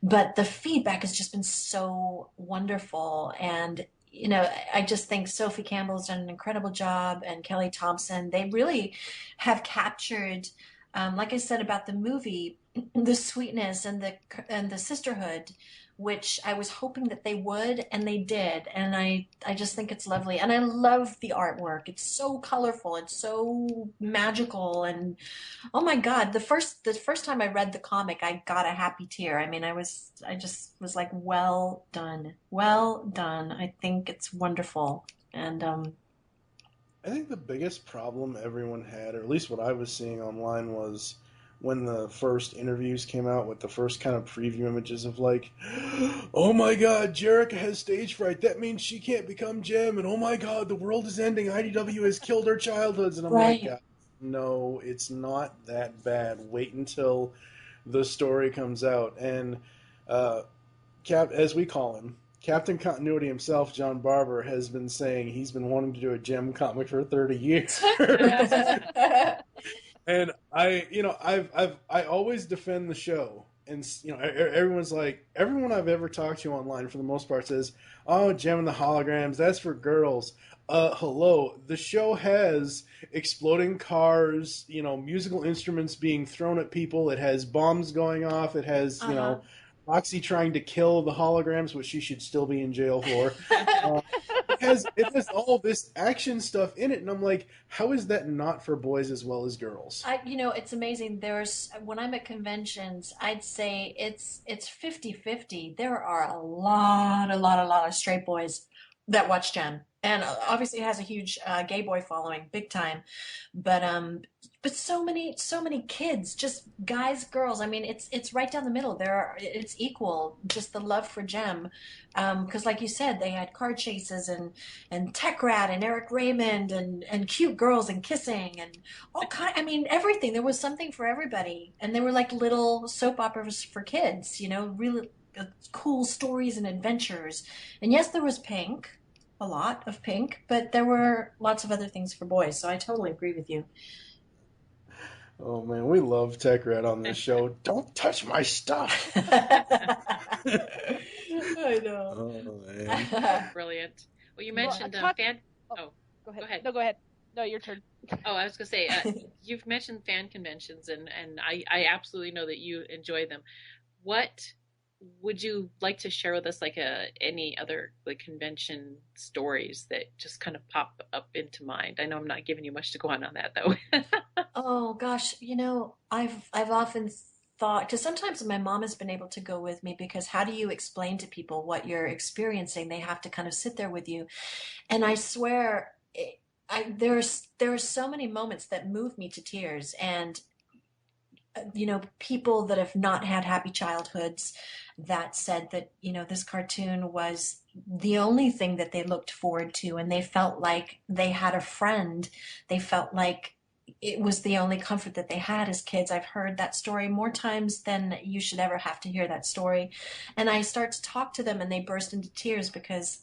But the feedback has just been so wonderful. And, I just think Sophie Campbell's done an incredible job, and Kelly Thompson. They really have captured, like I said about the movie, the sweetness and the sisterhood, which I was hoping that they would, and they did. And I just think it's lovely. And I love the artwork. It's so colorful. It's so magical. And oh my God, the first time I read the comic, I got a happy tear. I mean, I just was like, well done. Well done. I think it's wonderful. And I think the biggest problem everyone had, or at least what I was seeing online, was when the first interviews came out with the first kind of preview images of like, oh my God, Jerica has stage fright. That means she can't become Jem. And oh my God, the world is ending. IDW has killed our childhoods. And I'm like, Right. God, no, it's not that bad. Wait until the story comes out. And as we call him, Captain Continuity himself, John Barber, has been saying he's been wanting to do a Jem comic for 30 years. And I always defend the show, and everyone's like, everyone I've ever talked to online for the most part says, "Oh, Gem and the Holograms, that's for girls." Hello, the show has exploding cars, musical instruments being thrown at people. It has bombs going off. It has Uh-huh. Roxy trying to kill the holograms, which she should still be in jail for. Uh, it has all this action stuff in it, and I'm like, how is that not for boys as well as girls? It's amazing. When I'm at conventions, I'd say it's 50-50. There are a lot of straight boys that watch Gem. And obviously it has a huge gay boy following, big time. But so many kids, just guys, girls. I mean, it's right down the middle. It's equal, just the love for Gem. Because like you said, they had car chases and Tech Rat and Eric Raymond and cute girls and kissing and I mean, everything. There was something for everybody, and they were like little soap operas for kids. Really cool stories and adventures. And yes, there was Pink, a lot of Pink, but there were lots of other things for boys. So I totally agree with you. Oh man, we love Tech Rat on this show. Don't touch my stuff. I know. Oh man. Brilliant. Well, you Well, mentioned talk. fan. Oh, Oh, go ahead. go ahead. No, go ahead. No, your turn. Oh, I was going to say, you've mentioned fan conventions, and I absolutely know that you enjoy them. What would you like to share with us, like any other like convention stories that just kind of pop up into mind? I know I'm not giving you much to go on that though. Oh gosh, I've often thought, because sometimes my mom has been able to go with me, because how do you explain to people what you're experiencing? They have to kind of sit there with you. And I swear, there are so many moments that move me to tears, and people that have not had happy childhoods that said that this cartoon was the only thing that they looked forward to, and they felt like they had a friend. They felt like it was the only comfort that they had as kids. I've heard that story more times than you should ever have to hear that story. And I start to talk to them and they burst into tears because,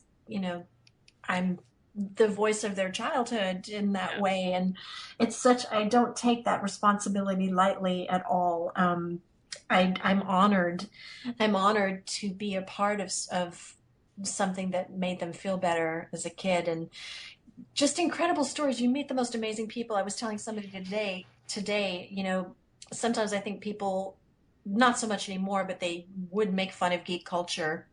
I'm the voice of their childhood in that Yeah. way. And I don't take that responsibility lightly at all. I'm honored. I'm honored to be a part of something that made them feel better as a kid. And just incredible stories. You meet the most amazing people. I was telling somebody today, sometimes I think people, not so much anymore, but they would make fun of geek culture.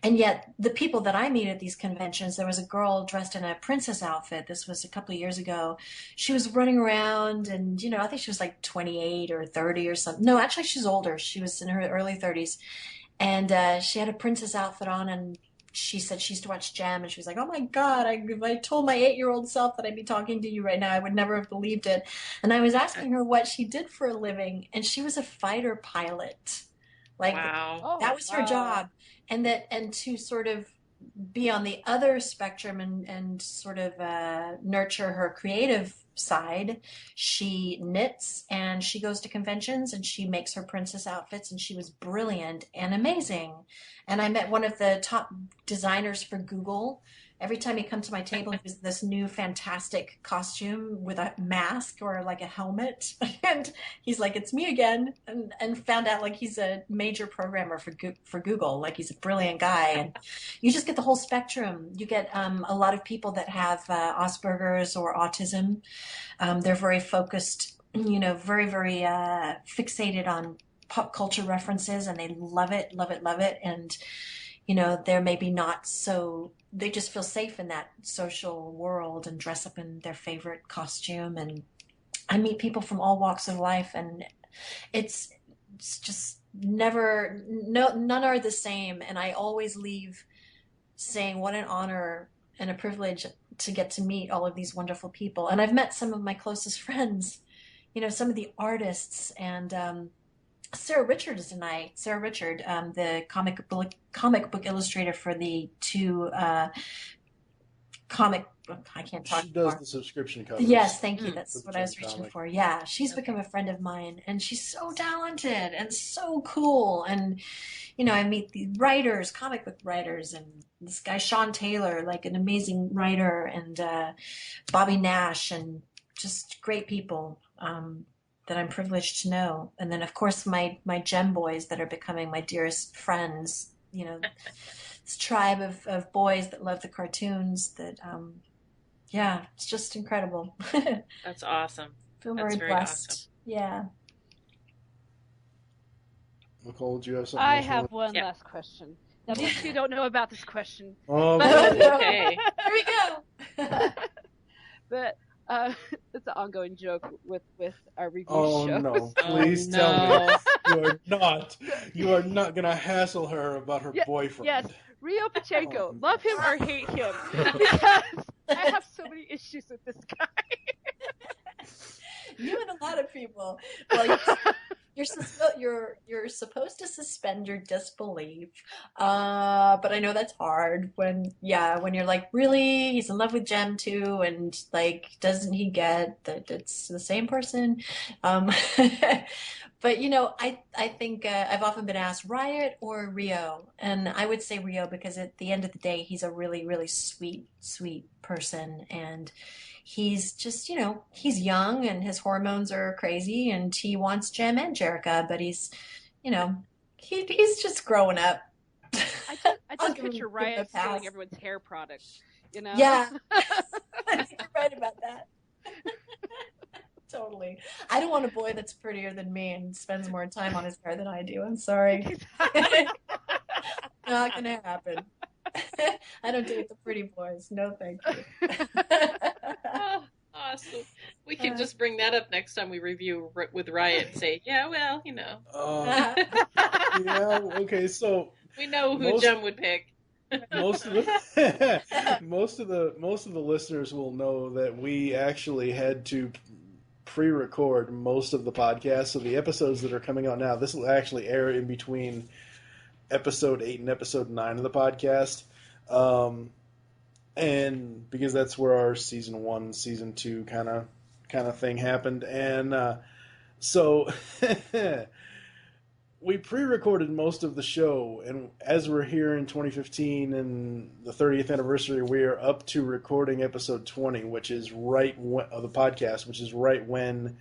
And yet, the people that I meet at these conventions, there was a girl dressed in a princess outfit. This was a couple of years ago. She was running around, and I think she was like 28 or 30 or something. No, actually, she's older. She was in her early 30s, and she had a princess outfit on, and she said she used to watch Jam, and she was like, "Oh my God, if I told my 8-year-old self that I'd be talking to you right now, I would never have believed it." And I was asking her what she did for a living, and she was a fighter pilot. Like, Wow. that Oh, was her wow. job. And to sort of be on the other spectrum and sort of nurture her creative side, she knits and she goes to conventions and she makes her princess outfits, and she was brilliant and amazing. And I met one of the top designers for Google. Every time he'd come to my table, he was this new fantastic costume with a mask or like a helmet. And he's like, "It's me again," and found out like he's a major programmer for Google. Like, he's a brilliant guy, and you just get the whole spectrum. You get a lot of people that have Asperger's or autism. They're very focused, very very fixated on pop culture references, and they love it, love it, love it. And they're maybe not so. They just feel safe in that social world and dress up in their favorite costume. And I meet people from all walks of life, and it's it's just never, no, none are the same. And I always leave saying what an honor and a privilege to get to meet all of these wonderful people. And I've met some of my closest friends, some of the artists and Sarah Richard is tonight. Sarah Richard, the comic book illustrator for the two comic. I can't talk She does more. the subscription covers. Yes, thank you. for That's the what I was Jim reaching comic. for. Yeah, she's become a friend of mine, and she's so talented and so cool. And I meet the writers, comic book writers, and this guy Sean Taylor, like an amazing writer, and Bobby Nash, and just great people that I'm privileged to know. And then, of course, my Gem boys that are becoming my dearest friends. This tribe of boys that love the cartoons. That yeah, it's just incredible. That's awesome. Feel That's very very blessed. awesome. Yeah. Nicole, do you have something I else you have want? one Yep. last question. Now, these two don't know about this question, Oh, Okay. Here we go. but it's an ongoing joke with our review oh shows. no! Oh, Please tell me no. you are not gonna hassle her about her boyfriend. Yes, Rio Pacheco, Oh, love him or hate him, because I have so many issues with this guy. You and a lot of people. Well, you're supposed to suspend your disbelief, but I know that's hard when you're like, really, he's in love with Jem too, and like, doesn't he get that it's the same person? Um, but I think I've often been asked Riot or Rio, and I would say Rio because at the end of the day, he's a really, really sweet, sweet person, and he's just, he's young and his hormones are crazy and he wants Jem and Jerica, but he's, he's just growing up. I I'll just give him- picture give him a Riot pass. stealing everyone's hair products. Yeah. I think you're right about that. Totally. I don't want a boy that's prettier than me and spends more time on his hair than I do. I'm sorry. Not gonna happen. I don't date the pretty boys. No, thank you. Oh, awesome. We can just bring that up next time we review with Riot and say, yeah, well, Yeah. Okay. So we know who Jem would pick. most of the most of the listeners will know that we actually had to pre-record most of the podcasts. So the episodes that are coming out now, this will actually air in between episode 8 and episode 9 of the podcast. And because that's where our season 1, season 2 kind of thing happened, and so we pre-recorded most of the show, and as we're here in 2015 and the 30th anniversary, we are up to recording episode 20, which is of the podcast, which is right when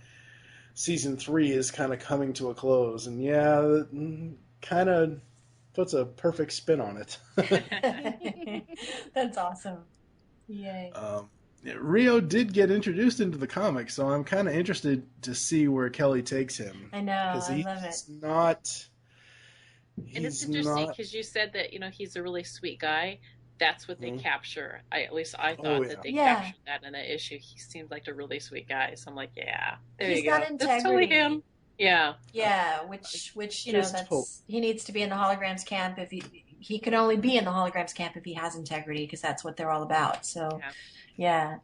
season 3 is kind of coming to a close, and yeah, kind of puts a perfect spin on it. That's awesome. Yay. Rio did get introduced into the comics, so I'm kind of interested to see where Kelly takes him. I know. I love it. And it's interesting because you said that, he's a really sweet guy. That's what they capture. At least I thought that they captured that in the issue. He seemed like a really sweet guy. So I'm like, yeah, there He's you go. got integrity. That's totally him. Yeah. Yeah, which he needs to be in the Holograms camp. If he can only be in the Holograms camp if he has integrity, because that's what they're all about. So, yeah.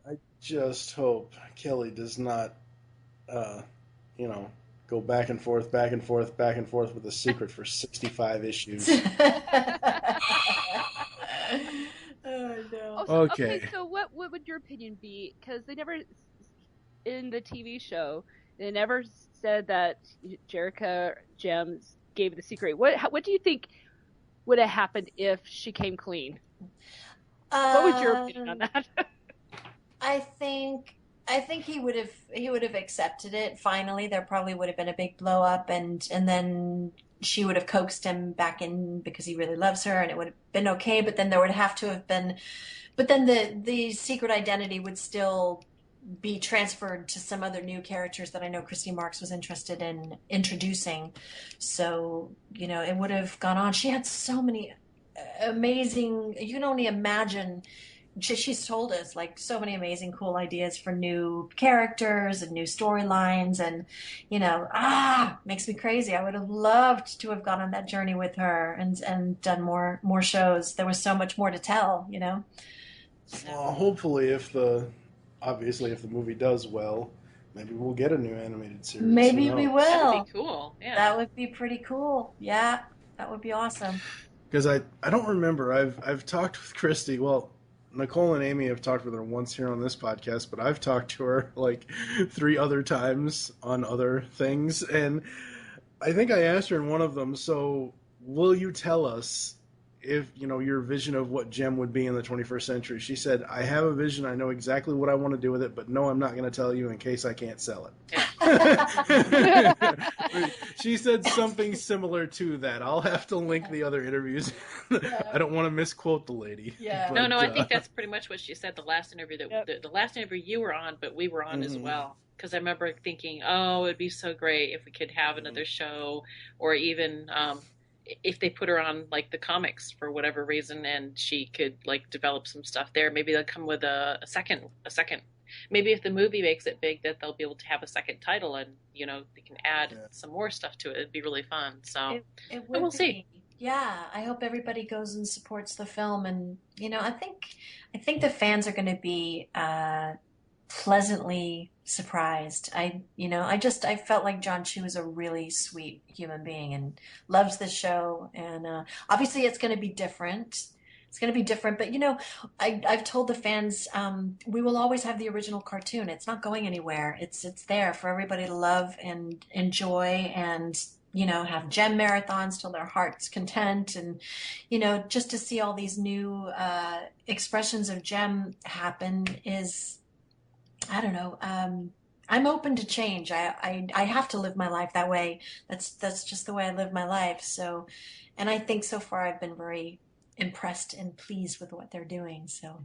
I just hope Kelly does not, go back and forth, back and forth, back and forth with a secret for 65 issues. Oh, no. Okay, so what would your opinion be? Because they never, in the TV show, they never said that Jerica Gems gave the secret. What do you think would have happened if she came clean? What was your opinion on that? I think he would have accepted it. Finally, there probably would have been a big blow up, and then she would have coaxed him back in because he really loves her, and it would have been okay. But then there would have to have been, but then the secret identity would still be transferred to some other new characters that I know Christy Marks was interested in introducing. So it would have gone on. She had so many amazing. You can only imagine. She's told us like so many amazing, cool ideas for new characters and new storylines, and makes me crazy. I would have loved to have gone on that journey with her and done more shows. There was so much more to tell, Well, hopefully, if the movie does well, maybe we'll get a new animated series. Maybe we That will. would be cool. Yeah. That would be pretty cool. Yeah, that would be awesome. Because I don't remember. I've talked with Christy. Well, Nicole and Amy have talked with her once here on this podcast, but I've talked to her like 3 other times on other things, and I think I asked her in one of them. So, will you tell us if your vision of what Gem would be in the 21st century? She said, "I have a vision. I know exactly what I want to do with it, but no, I'm not going to tell you in case I can't sell it." She said something similar to that. I'll have to link the other interviews. I don't want to misquote the lady. Yeah. but, No, I think that's pretty much what she said. The last interview the last interview you were on, but we were on as well. Because I remember thinking, oh, it'd be so great if we could have another show, or even if they put her on like the comics for whatever reason, and she could like develop some stuff there. Maybe they'll come with a second. Maybe if the movie makes it big, that they'll be able to have a second title, and they can add some more stuff to it. It'd be really fun. So it would we'll be. see. Yeah, I hope everybody goes and supports the film, and I think the fans are going to be pleasantly surprised. I felt like John Chu is a really sweet human being and loves the show, and obviously it's going to be different. It's going to be different, but I've told the fans we will always have the original cartoon. It's not going anywhere. It's there for everybody to love and enjoy, and have Gem marathons till their heart's content, and just to see all these new expressions of Gem happen is, I don't know. I'm open to change. I have to live my life that way. That's just the way I live my life. So, and I think so far I've been very impressed and pleased with what they're doing. So,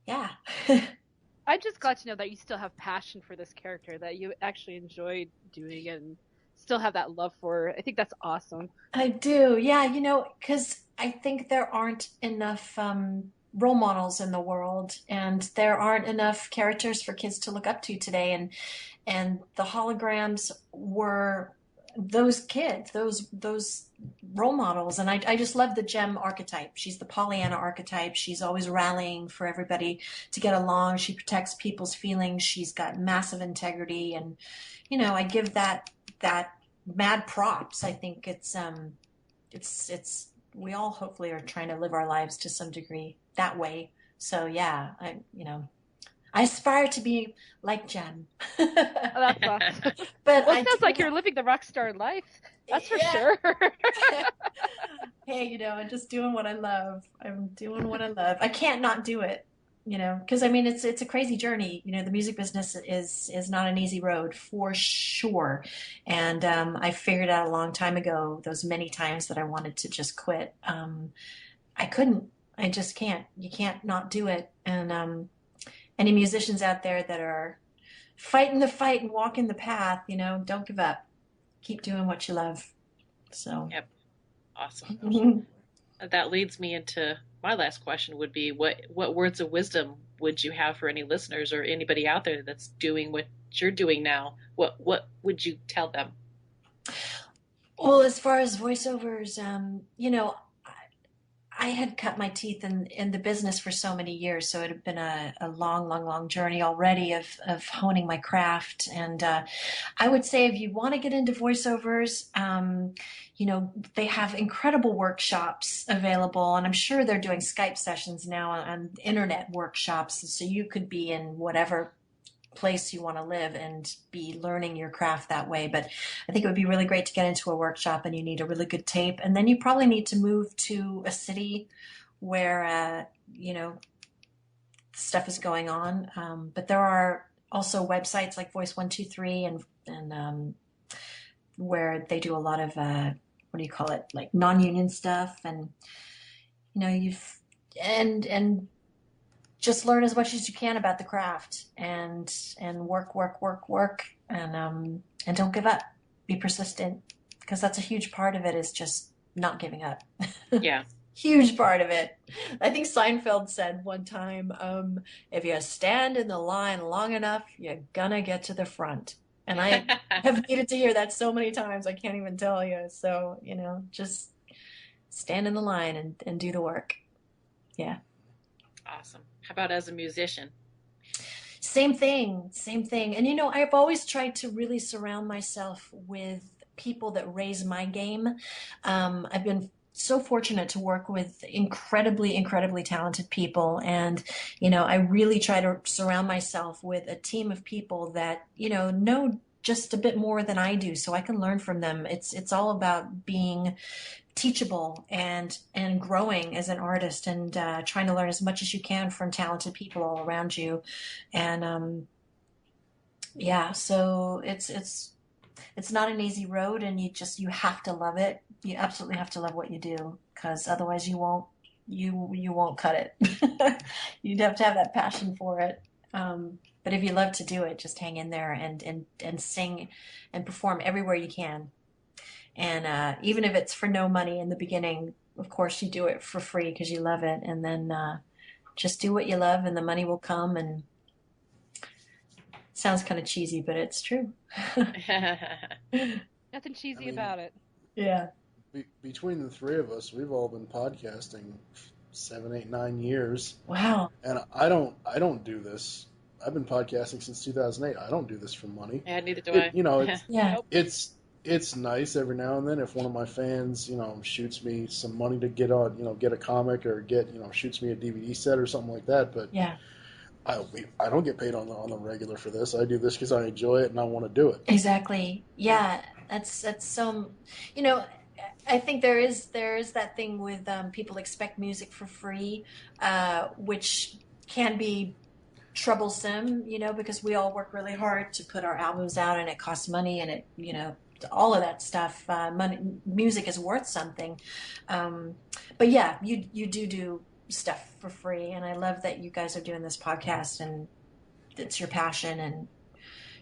yeah. I'm just glad to know that you still have passion for this character, that you actually enjoyed doing it and still have that love for her. I think that's awesome. I do. Yeah, because I think there aren't enough role models in the world, and there aren't enough characters for kids to look up to today, and the holograms were those kids, those role models. And I just love the Gem archetype. She's the Pollyanna archetype. She's always rallying for everybody to get along. She protects people's feelings. She's got massive integrity, and I give that mad props. I think it's we all hopefully are trying to live our lives to some degree that way. So yeah, I aspire to be like Gem. Oh, that's awesome. But it sounds like you're living the rock star life. That's for sure. Hey, I'm just doing what I love. I'm doing what I love. I can't not do it, because I mean it's a crazy journey. The music business is not an easy road for sure. And I figured out a long time ago, those many times that I wanted to just quit. I couldn't. I just can't. You can't not do it. And any musicians out there that are fighting the fight and walking the path, don't give up. Keep doing what you love. So. Yep. Awesome. That leads me into my last question would be, what words of wisdom would you have for any listeners or anybody out there that's doing what you're doing now? What would you tell them? Well, as far as voiceovers, I had cut my teeth in the business for so many years, so it had been a long journey already of honing my craft. And I would say if you want to get into voiceovers, they have incredible workshops available, and I'm sure they're doing Skype sessions now on internet workshops, so you could be in whatever place you want to live and be learning your craft that way. But I think it would be really great to get into a workshop, and you need a really good tape, and then you probably need to move to a city where stuff is going on. But there are also websites like Voice 123 and where they do a lot of what do you call it, like non-union stuff, and and just learn as much as you can about the craft, and work, and don't give up. Be persistent, because that's a huge part of it, is just not giving up. Yeah. Huge part of it. I think Seinfeld said one time, if you stand in the line long enough, you're gonna get to the front. And I have needed to hear that so many times, I can't even tell you. So, just stand in the line and do the work. Yeah. Awesome. How about as a musician? Same thing, same thing. And I've always tried to really surround myself with people that raise my game. I've been so fortunate to work with incredibly, incredibly talented people. And, I really try to surround myself with a team of people that, know just a bit more than I do so I can learn from them. It's all about being teachable and growing as an artist and trying to learn as much as you can from talented people all around you. And yeah, so it's not an easy road, and you have to love it. You absolutely have to love what you do, because otherwise you won't cut it. You'd have to have that passion for it. But if you love to do it, just hang in there and sing and perform everywhere you can. And even if it's for no money in the beginning, of course you do it for free because you love it, and then just do what you love, and the money will come. And sounds kind of cheesy, but it's true. Nothing cheesy about it. Yeah. Between the three of us, we've all been podcasting 7, 8, 9 years. Wow. And I don't do this. I've been podcasting since 2008. I don't do this for money. Yeah, neither do I. It's, Yeah. it's nice every now and then if one of my fans, shoots me some money to get on, get a comic, or shoots me a DVD set or something like that. But Yeah. I don't get paid on the regular for this. I do this because I enjoy it and I want to do it. Exactly. Yeah. That's so. I think there is that thing with people expect music for free, which can be troublesome, because we all work really hard to put our albums out, and it costs money, and all of that stuff. Music is worth something. But yeah, you do stuff for free, and I love that you guys are doing this podcast, and it's your passion. And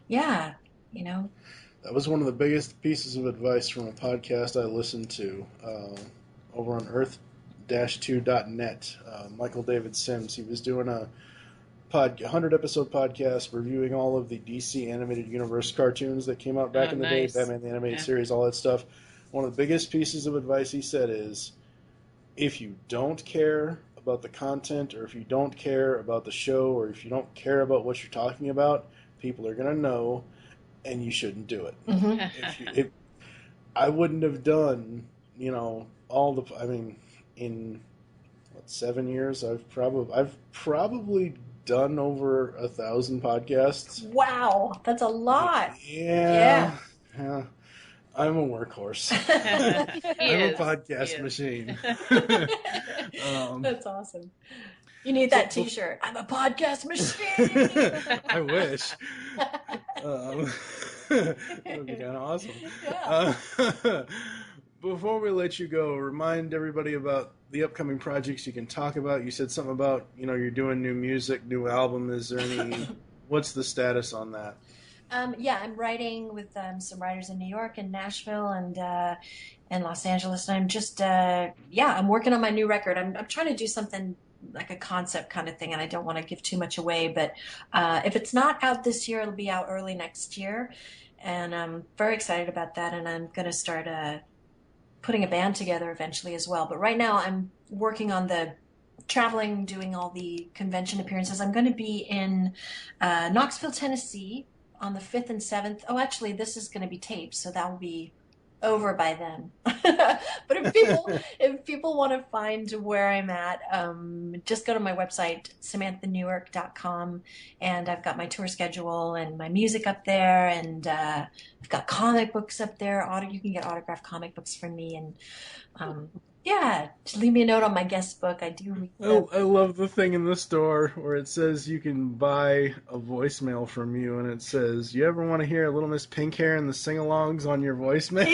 yeah, That was one of the biggest pieces of advice from a podcast I listened to over on earth-2.net. Michael David Sims, he was doing a 100-episode podcast reviewing all of the DC Animated Universe cartoons that came out back in the day, Batman the Animated Series, all that stuff. One of the biggest pieces of advice he said is, if you don't care about the content, or if you don't care about the show, or if you don't care about what you're talking about, people are going to know, and you shouldn't do it. Mm-hmm. I wouldn't have done, in 7 years, I've probably done over 1,000 podcasts. Wow, that's a lot. Yeah. I'm a workhorse. I'm a podcast He machine. That's awesome. You need that T-shirt. I'm a podcast machine. I wish. That would be kind of awesome. Yeah. Before we let you go, remind everybody about the upcoming projects you can talk about. You said something about, you're doing new music, new album. Is there any, what's the status on that? Yeah, I'm writing with some writers in New York and Nashville and Los Angeles. And I'm just, I'm working on my new record. I'm trying to do something like a concept kind of thing, and I don't want to give too much away. But if it's not out this year, it'll be out early next year. And I'm very excited about that. And I'm going to start putting a band together eventually as well. But right now I'm working on the traveling, doing all the convention appearances. I'm going to be in Knoxville, Tennessee on the 5th and 7th. Oh, actually, this is going to be taped, so that will be over by then. But if people want to find where I'm at, just go to my website, samanthanewark.com, and I've got my tour schedule and my music up there, and I've got comic books up there. You can get autographed comic books from me, and just leave me a note on my guest book. I do read them. I love the thing in the store where it says you can buy a voicemail from you, and it says, you ever want to hear Little Miss Pink Hair and the sing-alongs on your voicemail?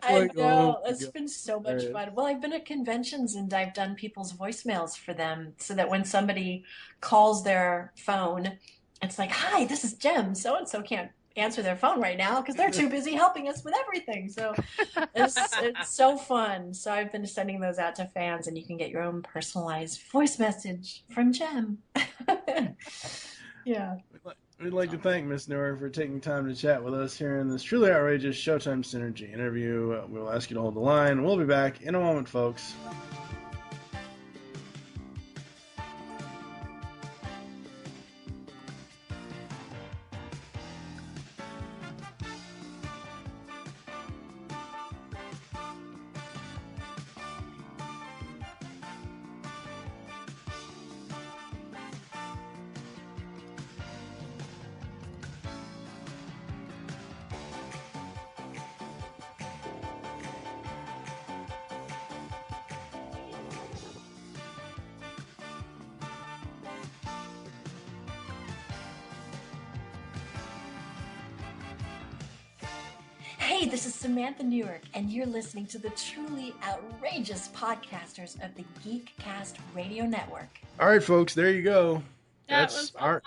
I know. It's God. been so much fun. Well, I've been at conventions, and I've done people's voicemails for them so that when somebody calls their phone, it's like, hi, this is Jem. So-and-so can't answer their phone right now because they're too busy helping us with everything. So it's so fun. So I've been sending those out to fans, and you can get your own personalized voice message from Jem. Yeah. We'd like to thank Miss Newark for taking time to chat with us here in this truly outrageous Showtime Synergy interview. We'll ask you to hold the line. We'll be back in a moment, folks. Hey, this is Samantha Newark, and you're listening to the truly outrageous podcasters of the Geekcast Radio Network. All right, folks, there you go. That That's was our.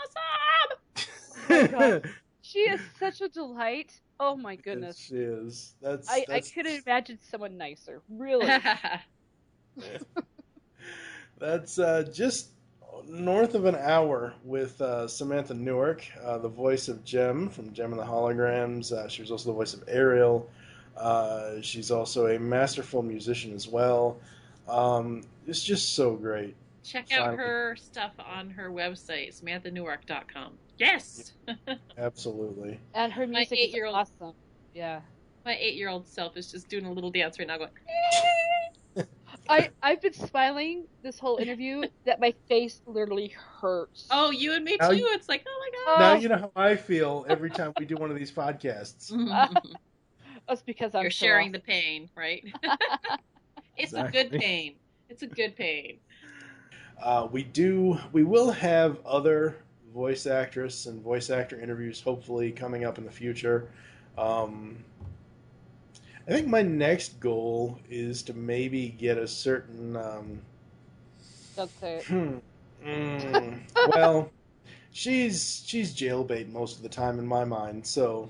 awesome. Oh my God. She is such a delight. Oh my goodness. She is. I couldn't imagine someone nicer. Really. That's just north of an hour with Samantha Newark, the voice of Jem from Jem and the Holograms. She was also the voice of Ariel. She's also a masterful musician as well. It's just so great. Check out her stuff on her website, samanthanewark.com. Yes! Absolutely. And her music is awesome. Yeah. My 8-year-old self is just doing a little dance right now going, I've been smiling this whole interview that my face literally hurts. oh, you and me too. It's like, oh my God. Now you know how I feel every time we do one of these podcasts. That's because I'm You're so sharing awesome. the pain, right? It's Exactly. a good pain. It's a good pain. We will have other voice actress and voice actor interviews hopefully coming up in the future. I think my next goal is to maybe get a certain Don't say it. well, she's jailbait most of the time in my mind, so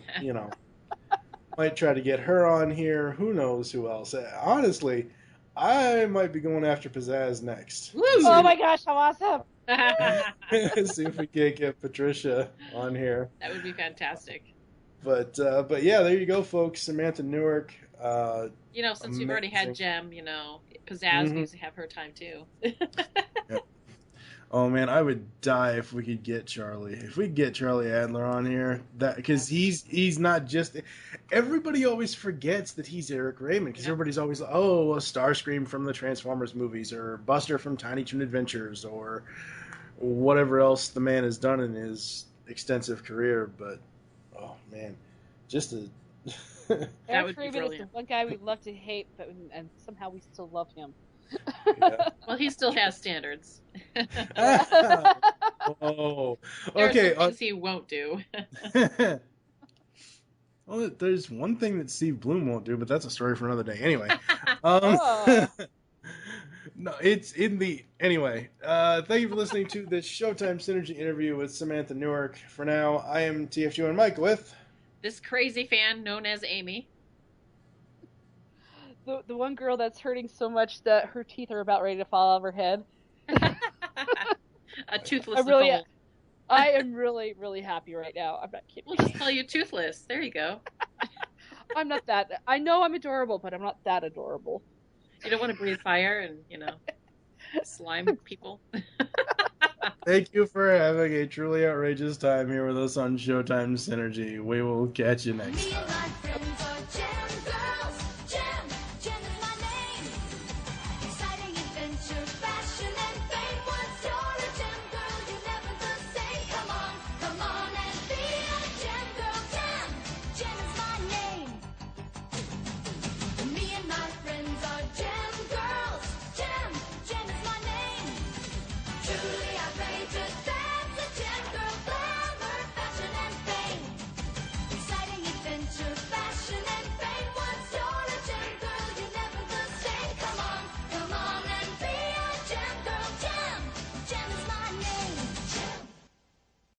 might try to get her on here. Who knows who else? Honestly, I might be going after Pizzazz next. Woo! Oh my gosh, how awesome! See if we can't get Patricia on here. That would be fantastic. But yeah, there you go, folks. Samantha Newark. Since we've already had Jem, Pizzazz needs to have her time too. Yep. Oh man, I would die if we could get Charlie. If we could get Charlie Adler on here, because he's not just. Everybody always forgets that he's Eric Raymond because everybody's always a Starscream from the Transformers movies or Buster from Tiny Toon Adventures or whatever else the man has done in his extensive career. But oh man, just a. That would be Raymond is the brilliant. one guy we love to hate, and somehow we still love him. Yeah. Well, he still has standards. Oh, There are okay. some things he won't do. Well, there's one thing that Steve Bloom won't do, but that's a story for another day. Anyway, Oh. no, it's in the anyway. Thank you for listening to this Showtime Synergy interview with Samantha Newark. For now, I am TFG and Mike with This crazy fan known as Amy. The one girl that's hurting so much that her teeth are about ready to fall out of her head. A toothless I really Nicole. I am really, really happy right now. I'm not kidding. We'll just call you toothless. There you go. I'm not that. I know I'm adorable, but I'm not that adorable. You don't want to breathe fire and, slime people. Thank you for having a truly outrageous time here with us on Showtime Synergy. We will catch you next time.